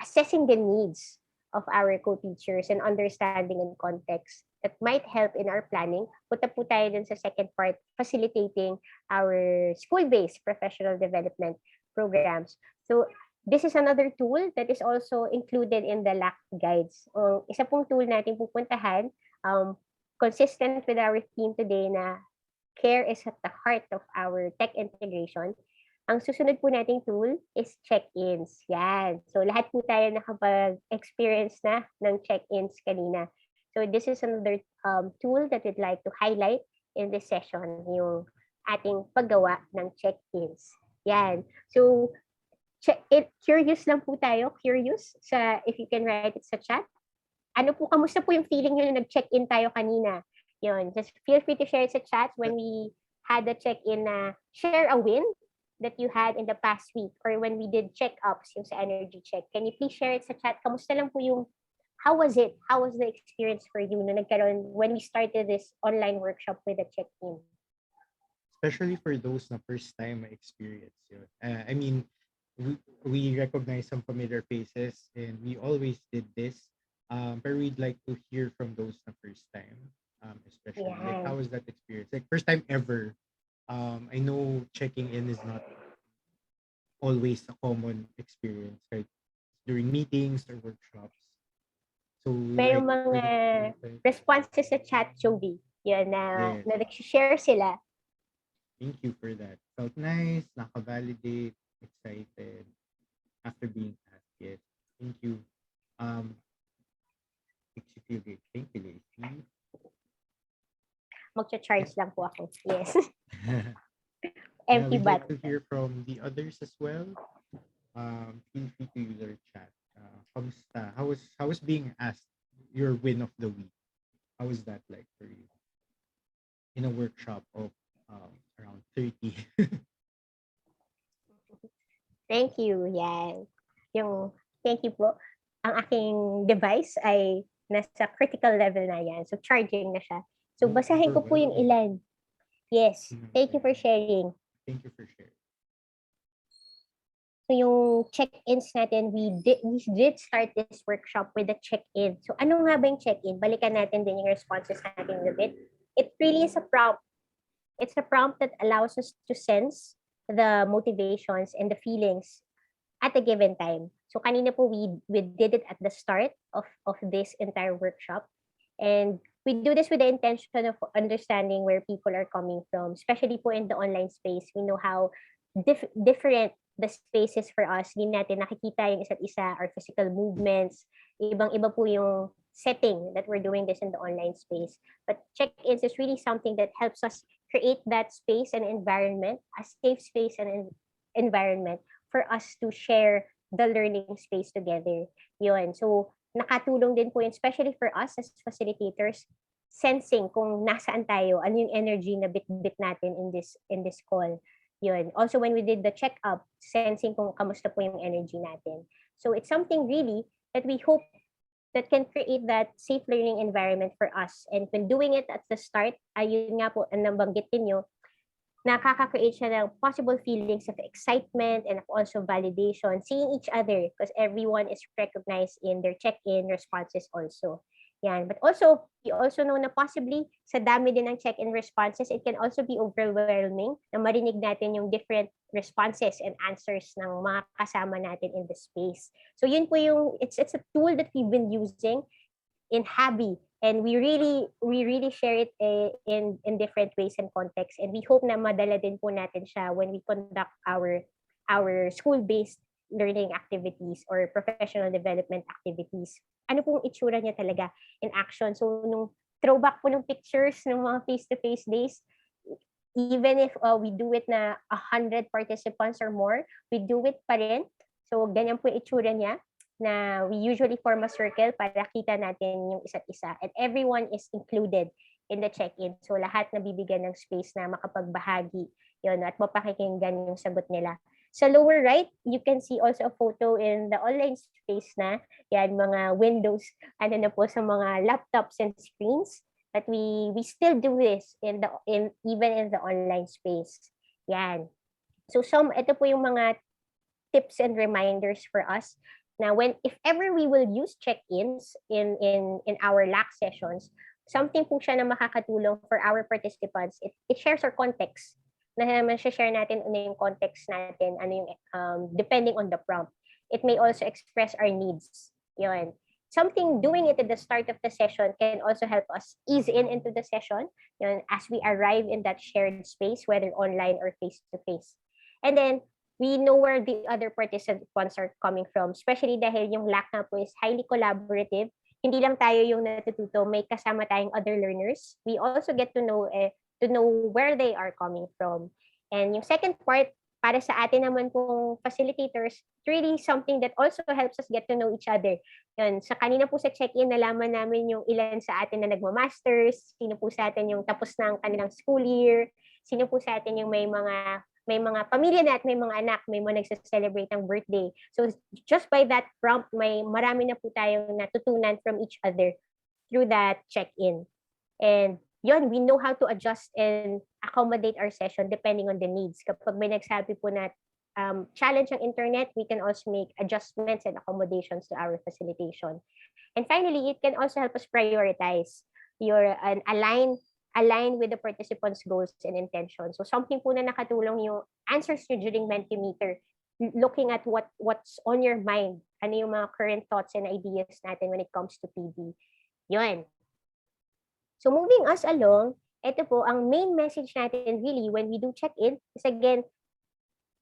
assessing the needs of our co-teachers and understanding and context that might help in our planning. Punta po tayo dun sa second part, facilitating our school-based professional development programs. So this is another tool that is also included in the LAC guides. Isa pong tool natin pupuntahan, consistent with our theme today na care is at the heart of our tech integration. Ang susunod po nating tool is check-ins. Yan. So lahat po tayo nakapag-experience na ng check-ins kanina. So this is another tool that we'd like to highlight in this session, yung ating paggawa ng check-ins. Yan. So curious lang po tayo, if you can write it sa chat. Kamusta po yung feeling nyo na nag-check-in tayo kanina? Yun, just feel free to share it sa chat when we had the check-in na share a win that you had in the past week or when we did check-ups yung sa energy check. Can you please share it sa chat? Kamusta lang po yung, how was it? How was the experience for you na nagkaroon when we started this online workshop with the check-in? Especially for those na first time experience yun. I mean, we recognize some familiar faces and we always did this. But we'd like to hear from those the first time, especially like how was that experience? Like first time ever. I know checking in is not always a common experience, right? During meetings or workshops. So may mga responses sa chat, Jovi. Yun na, yes. na nag-share sila. Thank you for that. Felt nice, naka-validate, excited after being asked. Yes. Thank you. Thank you, Lacey. Magcha-charge lang po ako. Yes. We'd But like to hear from the others as well. Feel free to use our chat. Kamusta? How was being asked your win of the week? How was that like for you? In a workshop of around 30. Thank you. Yan. Thank you po. Ang aking device ay nasa critical level na yan. So, charging na siya. So, basahin ko po yung ilan. Yes. Thank you for sharing. Thank you for sharing. So, yung check-ins natin, we did start this workshop with a check-in. So, ano nga ba yung check-in? Balikan natin din yung responses natin a bit. It really is a prompt. It's a prompt that allows us to sense the motivations and the feelings at a given time. So kanina po we did it at the start of this entire workshop. And we do this with the intention of understanding where people are coming from, especially po in the online space. We know how different the spaces for us. Hindi natin nakikita yung isa't isa, our physical movements. Ibang-iba po yung setting that we're doing this in the online space. But check-ins is really something that helps us create that space and environment, a safe space and environment for us to share the learning space together. Yun. So, nakatulong din po yun, especially for us as facilitators, sensing kung nasaan tayo, ano yung energy na bit-bit natin in this call. Yun. Also, when we did the check-up, sensing kung kamusta po yung energy natin. So, it's something really that we hope that can create that safe learning environment for us. And when doing it at the start, ayun nga po, ang nabanggit ninyo, nakaka-create siya ng possible feelings of excitement and of also validation, seeing each other because everyone is recognized in their check-in responses also. Yan. But also, we also know na possibly sa dami din ng check-in responses, it can also be overwhelming na marinig natin yung different responses and answers ng mga kasama natin in the space. So yun po yung, it's a tool that we've been using in Habi, and we really share it in different ways and contexts, and we hope na madala din po natin siya when we conduct our school-based learning activities or professional development activities. Ano pong itsura niya talaga in action? So nung throwback po ng pictures ng mga face-to-face days, even if we do it na 100 participants or more, we do it pa rin. So ganyan po yung itsura niya, na we usually form a circle para kita natin yung isa't isa. And everyone is included in the check-in. So lahat nabibigyan ng space na makapagbahagi yun, at mapakikinggan yung sagot nila. Sa lower right, you can see also a photo in the online space na. Yan, mga windows, ano na po sa mga laptops and screens. But we still do this even in the online space. Yan. So ito po yung mga tips and reminders for us. Now, if ever we will use check-ins in our LAC sessions, something po siya na makakatulong for our participants. It shares our context. Na naman share natin ano yung context natin, ano yung depending on the prompt. It may also express our needs. Yun. Doing it at the start of the session can also help us ease into the session, yun, as we arrive in that shared space, whether online or face-to-face. And then, we know where the other participants are coming from, especially dahil yung LAC na po is highly collaborative. Hindi lang tayo yung natututo, may kasama tayong other learners. We also get to know where they are coming from. And yung second part, para sa atin naman pong facilitators, really something that also helps us get to know each other. Yun, sa kanina po sa check-in, nalaman namin yung ilan sa atin na nagma-masters, sino po sa atin yung tapos na ang kanilang school year, sino po sa atin yung may mga pamilya na at may mga anak, may mga nagse-celebrate ng birthday. So just by that prompt, marami na po tayong natutunan from each other through that check-in. And yun, we know how to adjust and accommodate our session depending on the needs. Kapag may nagsabi po na challenge ang internet, we can also make adjustments and accommodations to our facilitation. And finally, it can also help us prioritize and align with the participants' goals and intentions. So something po na nakatulong yung answers nyo during Mentimeter, looking at what's on your mind, ano yung mga current thoughts and ideas natin when it comes to PD. Yun. So moving us along, ito po, ang main message natin really when we do check-in is again,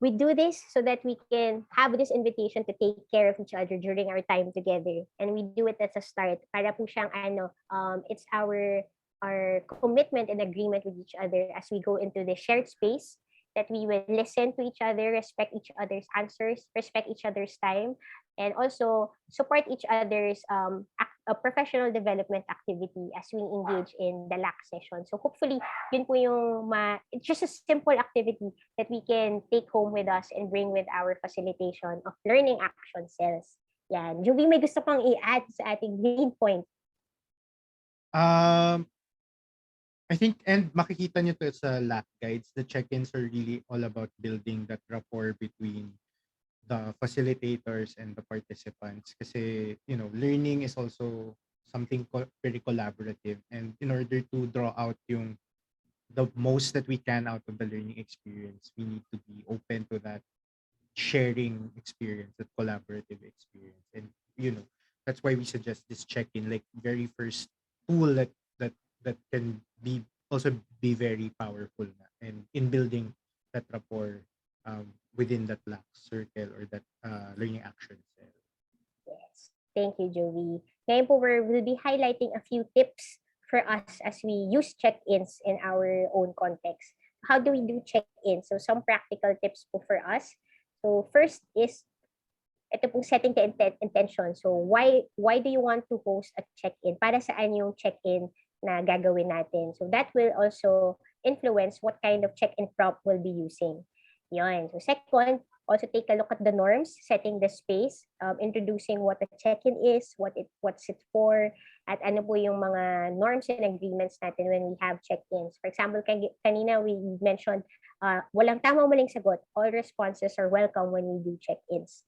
we do this so that we can have this invitation to take care of each other during our time together. And we do it as a start. Para po siyang it's our commitment and agreement with each other as we go into the shared space, that we will listen to each other, respect each other's answers, respect each other's time, and also support each other's professional development activity as we engage in the LAC session. So hopefully, yun po yung it's just a simple activity that we can take home with us and bring with our facilitation of learning action cells. Yan. Juby, may gusto pang i-add sa ating main point? I think, and makikita nyo to sa LAC guides, the check-ins are really all about building that rapport between the facilitators and the participants. Kasi, learning is also something very collaborative. And in order to draw out the most that we can out of the learning experience, we need to be open to that sharing experience, that collaborative experience. And, that's why we suggest this check-in, like very first tool that can also be very powerful and in building that rapport within that LAC circle or that learning action cell. Yes. Thank you, Joey. Ngayon po, we'll be highlighting a few tips for us as we use check-ins in our own context. How do we do check-ins? So some practical tips po for us. So first is, ito pong setting the intention. So why do you want to host a check-in? Para saan yung check-in na gagawin natin? So that will also influence what kind of check-in prompt we'll be using. Yun. So second, also take a look at the norms, setting the space, introducing what a check-in is, what's it for, at ano po yung mga norms and agreements natin when we have check-ins. For example, kanina we mentioned walang tamang maling sagot. All responses are welcome when we do check-ins.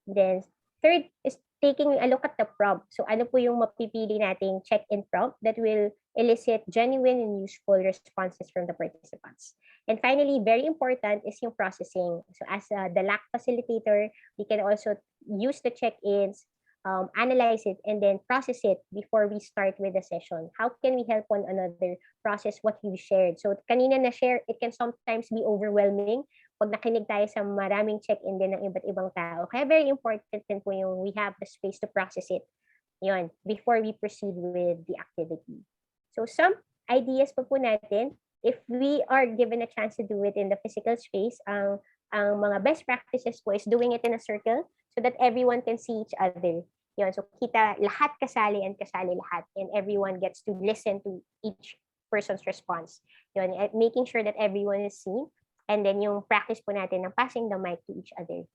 Then, third is taking a look at the prompt. So, ano po yung mapipili nating check-in prompt that will elicit genuine and useful responses from the participants. And finally, very important is yung processing. So, as the LAC facilitator, we can also use the check-ins, analyze it, and then process it before we start with the session. How can we help one another process what you shared? So, kanina na share, it can sometimes be overwhelming pag nakinig tayo sa maraming check-in din ng iba't ibang tao. Kaya very important din po yung we have the space to process it. Yun, before we proceed with the activity. So some ideas po natin, if we are given a chance to do it in the physical space, ang mga best practices po is doing it in a circle so that everyone can see each other. Yun, so kita lahat kasali and kasali lahat and everyone gets to listen to each person's response. Yun, making sure that everyone is seen. And then yung practice po natin ng passing the mic to each other.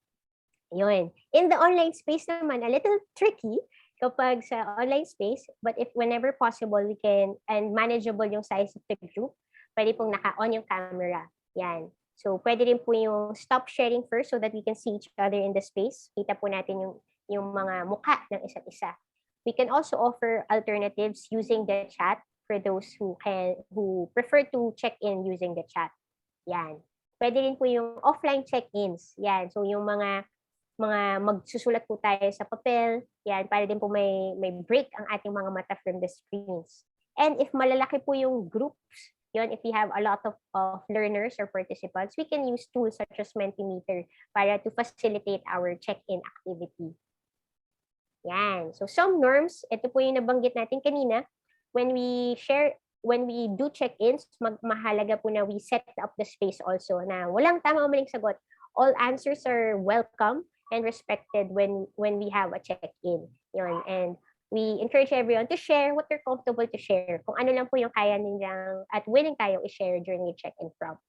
Yun. In the online space naman, a little tricky kapag sa online space, but if whenever possible, we can, and manageable yung size of the group, pwede pong naka-on yung camera. Yan. So, pwede rin po yung stop sharing first so that we can see each other in the space. Kita po natin yung mga mukha ng isa't isa. We can also offer alternatives using the chat for those who prefer to check in using the chat. Yan. Pwede rin po yung offline check-ins. Yan. So, yung mga magsusulat po tayo sa papel. Yan. Para din po may break ang ating mga mata from the screens. And if malalaki po yung groups, yun, if we have a lot of learners or participants, we can use tools such as Mentimeter para to facilitate our check-in activity. Yan. So, some norms, ito po yung nabanggit natin kanina. When we do check-ins, mahalaga po na we set up the space also na walang tama o maling sagot. All answers are welcome and respected when we have a check-in. Yun. And we encourage everyone to share what they're comfortable to share. Kung ano lang po yung kaya nilang at willing tayong i-share during the check-in prompt.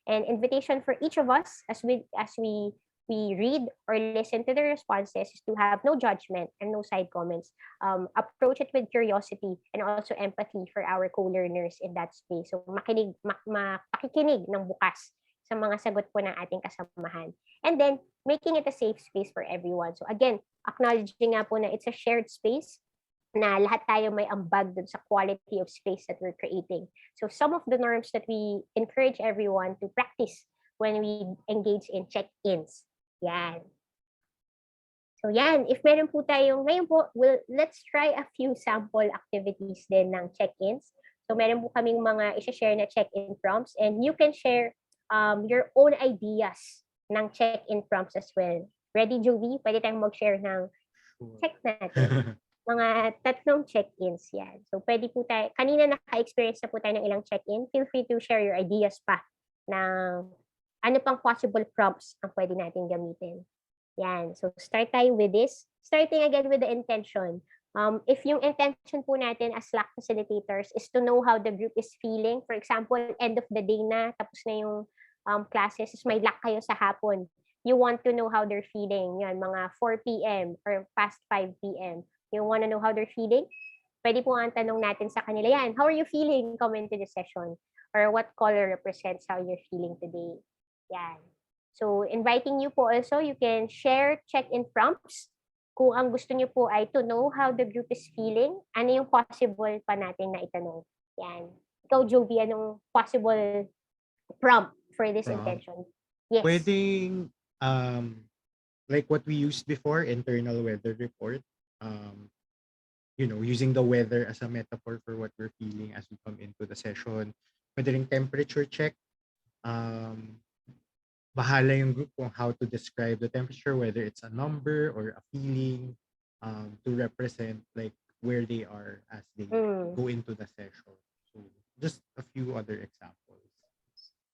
And invitation for each of us as we read or listen to the responses is to have no judgment and no side comments. Approach it with curiosity and also empathy for our co-learners in that space. So makikinig ng bukas sa mga sagot po ng ating kasamahan. And then, making it a safe space for everyone. So again, acknowledging nga po na it's a shared space na lahat tayo may ambag dun sa quality of space that we're creating. So some of the norms that we encourage everyone to practice when we engage in check-ins. Yan. So yan, if meron po tayong, ngayon po, let's try a few sample activities din ng check-ins. So meron po kaming mga i-share na check-in prompts and you can share your own ideas ng check-in prompts as well. Ready, Jovi? Pwede tayong mag-share ng check natin. Mga 3 check-ins yan. So pwede po tayo, kanina naka-experience na po tayo ng ilang check-in. Feel free to share your ideas pa ng ano pang possible prompts ang pwede natin gamitin. Yan. So, start tayo with this. Starting again with the intention. If yung intention po natin as Slack facilitators is to know how the group is feeling, for example, end of the day na, tapos na yung classes, may lock kayo sa hapon. You want to know how they're feeling. Yan, mga 4 p.m. or past 5 p.m. You want to know how they're feeling? Pwede po ang tanong natin sa kanila, yan, how are you feeling? Comment to the session. Or what color represents how you're feeling today? Yan. So, inviting you po also, you can share check-in prompts. Kung ang gusto niyo po ay to know how the group is feeling, ano yung possible pa natin na itanong. Yan. Ikaw, Joby, anong possible prompt for this intention? Yes. Pwedeng, like what we used before, internal weather report. Using the weather as a metaphor for what we're feeling as we come into the session. Pwede ring temperature check. Bahala yung group kung how to describe the temperature, whether it's a number or a feeling, to represent like where they are as they go into the session. So just a few other examples.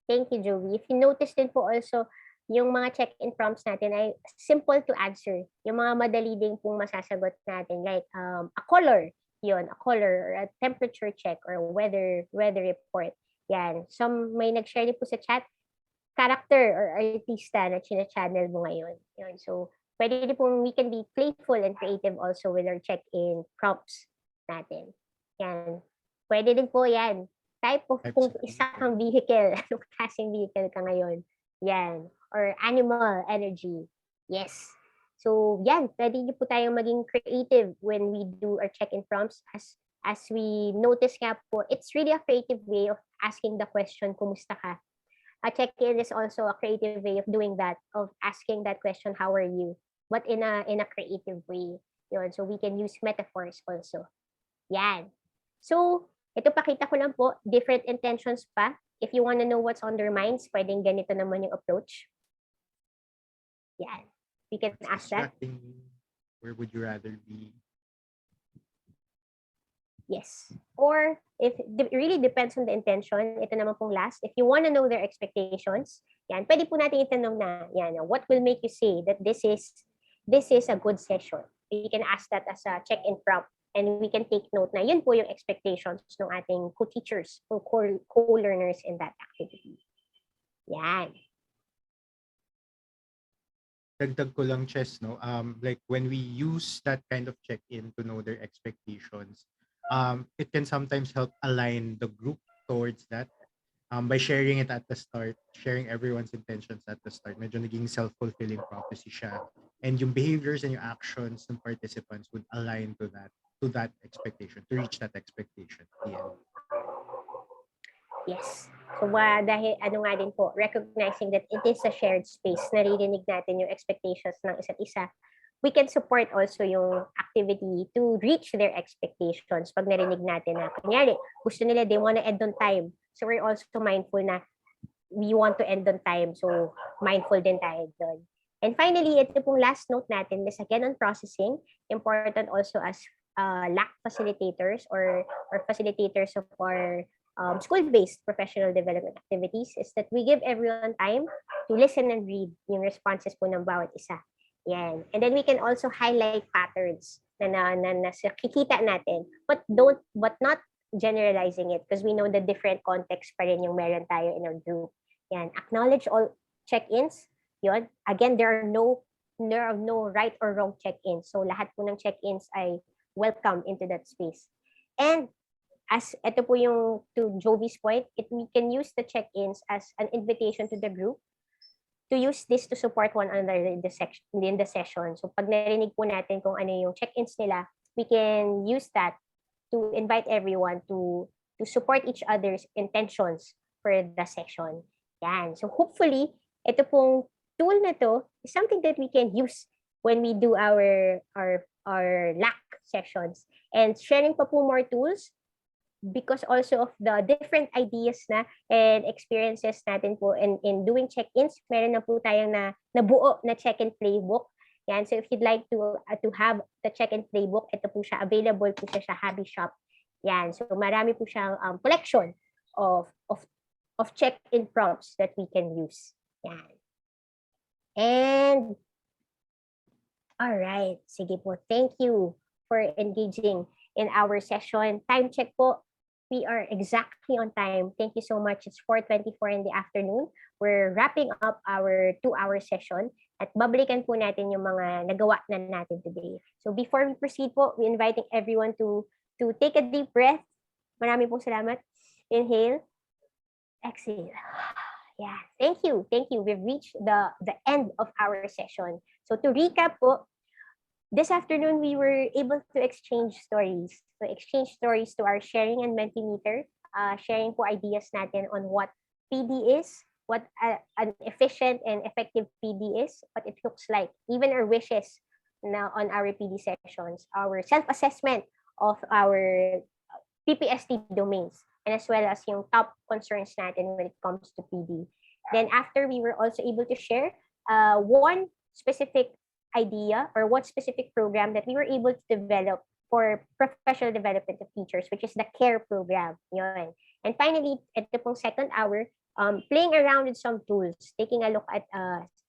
Thank you, Joey. If you notice din po also, yung mga check-in prompts natin ay simple to answer. Yung mga madali din pong masasagot natin, like a color, a color, or a temperature check, or weather report. Yan. Some may nag-share din po sa chat, character or artista na china-channel mo ngayon. Yun. So, pwede din po, we can be playful and creative also with our check-in prompts. natin. Yan. Pwede din po yan. Type of Types kung of isa vehicle. kang vehicle. Anong klaseng vehicle ka ngayon? Yan. Or animal, energy. Yes. So, yan. Pwede niyo po tayong maging creative when we do our check-in prompts. As we notice nga po, it's really a creative way of asking the question, kumusta ka? A check-in is also a creative way of doing that, of asking that question, how are you? But in a creative way. Yun. So, we can use metaphors also. Yan. So, ito pakita ko lang po, different intentions pa. If you want to know what's on their minds, pwedeng ganito naman yung approach. Yan. We can What's ask that. distracting you? Where would you rather be? Yes. Or if it really depends on the intention, ito naman pong last. If you want to know their expectations, yan, pwede po natin itanong na, yan, what will make you say that this is a good session? We can ask that as a check-in prompt. And we can take note na yun po yung expectations ng ating co-teachers o co-learners in that activity. Yan. Dagdag ko lang, Chess, no? Like when we use that kind of check-in to know their expectations, it can sometimes help align the group towards that. By sharing it at the start, sharing everyone's intentions at the start, medyo naging self-fulfilling prophecy siya. And yung behaviors and yung actions ng participants would align to that expectation, to reach that expectation. Yeah. Yes. So dahil ano nga din po, recognizing that it is a shared space, naririnig natin yung expectations ng isa't isa, we can support also yung activity to reach their expectations. Pag narinig natin na, kunyari, gusto nila, they wanna end on time. So we're also mindful na we want to end on time. So mindful din tayo doon. And finally, ito pong last note natin is again on processing. Important also as LAC facilitators or facilitators of our school-based professional development activities is that we give everyone time to listen and read yung responses po ng bawat isa. Yan. And then we can also highlight patterns na nakikita natin, but not generalizing it because we know the different context pa rin yung meron tayo in our group. Yan. Acknowledge all check-ins. Yun. Again, there are no right or wrong check-ins. So lahat po ng check-ins ay welcome into that space. And as ito po yung to Jovi's point, we can use the check-ins as an invitation to the group to use this to support one another in the session. So pag narinig po natin kung ano yung check-ins nila, we can use that to invite everyone to support each other's intentions for the session. Yan. So hopefully, ito pong tool na to is something that we can use when we do our LAC sessions. And sharing pa po more tools because also of the different ideas na and experiences natin po in doing check-ins, meron na po tayong nabuo na check-in playbook. Yan. So if you'd like to have the check-in playbook, ito po siya, available po siya sa Habi shop. Yan. So marami po siyang collection of check-in prompts that we can use. Yan. And all right. Sige po. Thank you for engaging in our session. Time check po. We are exactly on time. Thank you so much. It's 4:24 in the afternoon. We're wrapping up our 2-hour session at babalikan po natin yung mga nagawa na natin today. So before we proceed po, we're inviting everyone to take a deep breath. Marami pong salamat. Inhale. Exhale. Yeah, thank you. Thank you. We've reached the end of our session. So to recap po, this afternoon we were able to exchange stories. So exchange stories to our sharing and Mentimeter, sharing po ideas natin on what PD is, what an efficient and effective PD is, what it looks like, even our wishes now on our PD sessions, our self-assessment of our Ppsd domains, and as well as yung top concerns natin when it comes to PD. Then after, we were also able to share one specific idea or one specific program that we were able to develop for professional development of teachers, which is the CARE program. Yun. And finally, ito pong second hour, playing around with some tools, taking a look at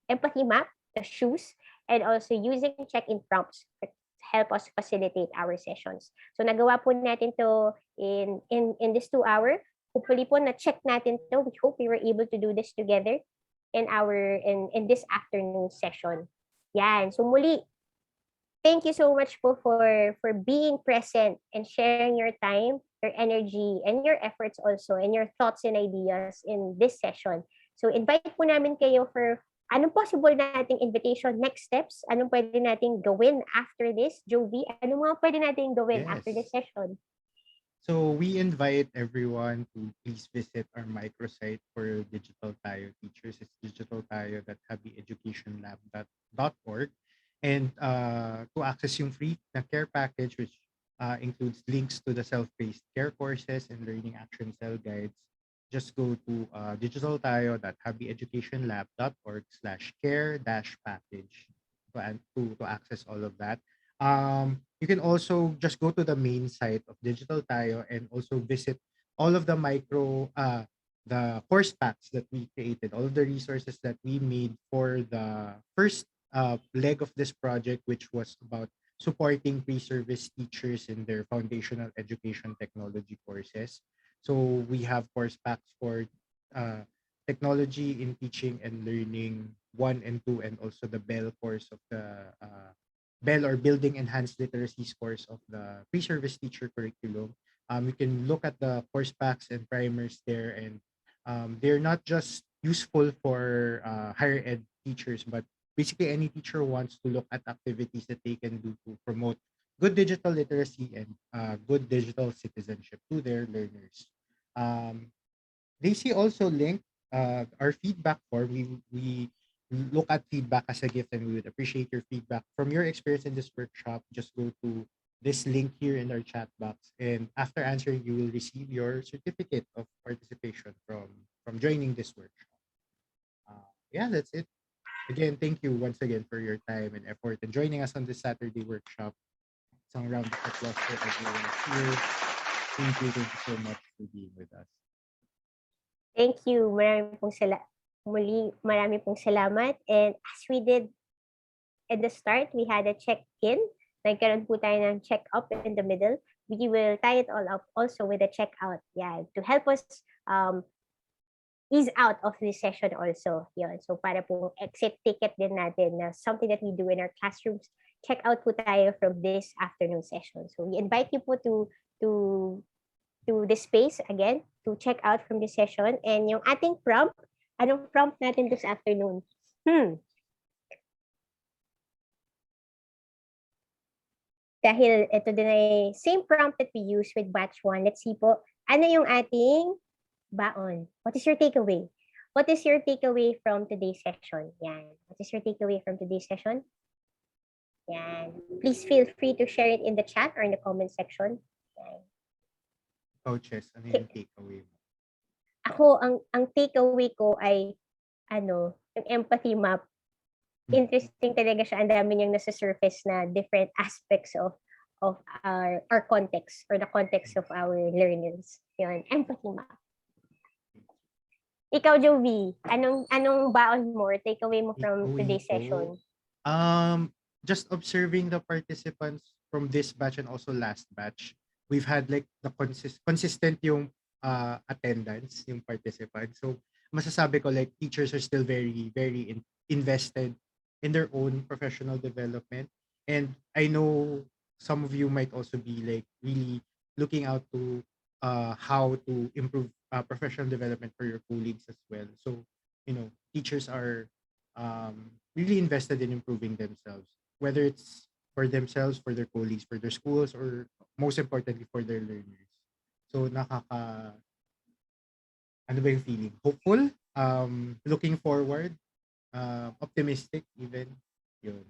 empathy map, the shoes, and also using check-in prompts to help us facilitate our sessions. So nagawa po natin to in this 2 hour. Hopefully po na-check natin to. We hope we were able to do this together in this afternoon session. Yan. So muli, thank you so much po for being present and sharing your time, your energy, and your efforts also, and your thoughts and ideas in this session. So invite po namin kayo for anong possible nating invitation, next steps, anong pwede nating gawin after this, Jovi, anong mga pwede nating gawin after this Yes. session? So we invite everyone to please visit our microsite for Digital Tayo teachers. It's digitaltayo.habieducationlab.org. And to access yung free na care package, which includes links to the self-paced care courses and learning action cell guides, just go to digitaltayo.habieducationlab.org/care-package to access all of that. You can also just go to the main site of Digital Tayo and also visit all of the course packs that we created, all of the resources that we made for the first leg of this project, which was about supporting pre-service teachers in their foundational education technology courses. So we have course packs for technology in teaching and learning 1 and 2, and also the Bell course of the Bell or Building Enhanced Literacy course of the pre-service teacher curriculum. You can look at the course packs and primers there, and they're not just useful for higher ed teachers, but basically any teacher wants to look at activities that they can do to promote good digital literacy and good digital citizenship to their learners. They see also link our feedback form. We look at feedback as a gift, and we would appreciate your feedback. From your experience in this workshop, just go to this link here in our chat box, and after answering, you will receive your certificate of participation from joining this workshop. Yeah, that's it. Again, thank you once again for your time and effort and joining us on this Saturday workshop. Isang round of applause for everyone here. Thank you so much for being with us. Thank you. Marami pong salamat. And as we did at the start, we had a check-in. Nagkaroon po tayo ng check-up in the middle. We will tie it all up also with a check-out. Yeah, to help us ease out of this session also. Yun. So para po exit ticket din natin na something that we do in our classrooms. Check out po tayo from this afternoon session. So we invite you po to this space again to check out from this session. And yung ating prompt, anong prompt natin this afternoon? Dahil ito din ay same prompt that we use with batch 1. Let's see po, ano yung ating baon? What is your takeaway? What is your takeaway from today's session? Yan. What is your takeaway from today's session? Yan. Please feel free to share it in the chat or in the comment section. Yan. Coaches, ano yung takeaway mo? Ako, ang takeaway ko ay yung empathy map. Interesting talaga siya. Ang dami niyang nasa surface na different aspects of our context or the context of our learners. Yun, empathy map. Ikaw, Jovi, anong baon mo or takeaway mo from today's session? Just observing the participants from this batch and also last batch. We've had like the consistent yung attendance, yung participants. So masasabi ko like teachers are still very, very invested in their own professional development. And I know some of you might also be like really looking out to how to improve professional development for your colleagues as well. So, teachers are really invested in improving themselves, whether it's for themselves, for their colleagues, for their schools, or most importantly, for their learners. So, ano ba yung feeling? Hopeful, looking forward, optimistic even. Yun.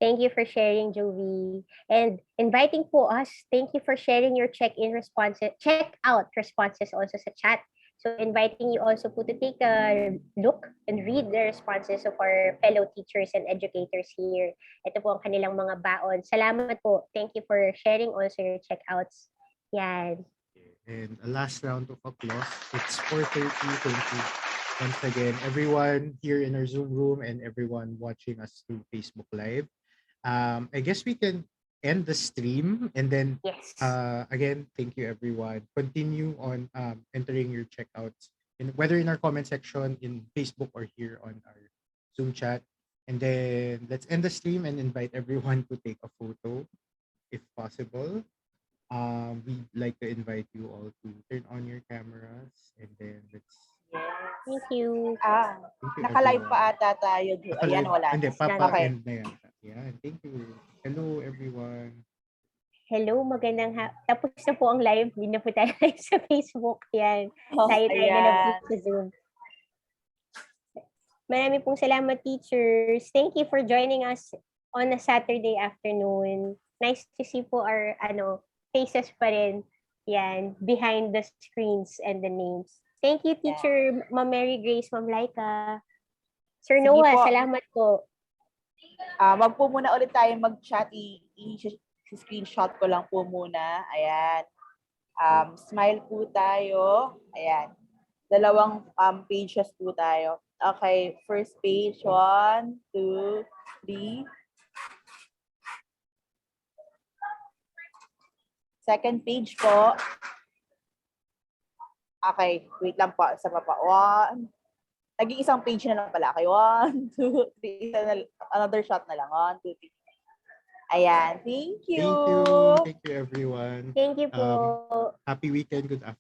Thank you for sharing, Jovi. And inviting po us, thank you for sharing your check-in responses, check-out responses also sa chat. So inviting you also po to take a look and read the responses of our fellow teachers and educators here. Ito po ang kanilang mga baon. Salamat po. Thank you for sharing also your check-outs. Yan. And a last round of applause. It's 4:30. Thank you once again, everyone here in our Zoom room and everyone watching us through Facebook Live. I guess we can end the stream and then Yes. again, thank you everyone. Continue on entering your checkouts, whether in our comment section in Facebook or here on our Zoom chat. And then let's end the stream and invite everyone to take a photo if possible. We'd like to invite you all to turn on your cameras and then let's Yes. Thank you. thank you Naka-live everyone. pa ata tayo. Ayan, wala Hindi, na. papa-end Okay. na yata. Yeah, thank you. Hello everyone. Hello, magandang tapos na po ang live. Hindi na po tayo live sa Facebook. Yan. Tayo-tayo na lang po Ayan. sa Zoom. Marami pong salamat, teachers. Thank you for joining us on a Saturday afternoon. Nice to see po our faces pa rin. Yan, behind the screens and the names. Thank you, teacher Ma'am Mary Grace, Ma'am Laika. Sir Sige Noah, po. salamat po. Wag po muna ulit tayo mag-chat. I-screenshot ko lang po muna. Ayan. Smile po tayo. Ayan. Dalawang pages po tayo. Okay, first page, 1, 2, 3. Second page po. Okay, wait lang po. Isa pa pa. 1. Naging isang page na lang pala. Okay, 1, 2, 3. Another shot na lang. 1, 2, 3. Ayan, thank you. Thank you everyone. Thank you po. Happy weekend, good afternoon.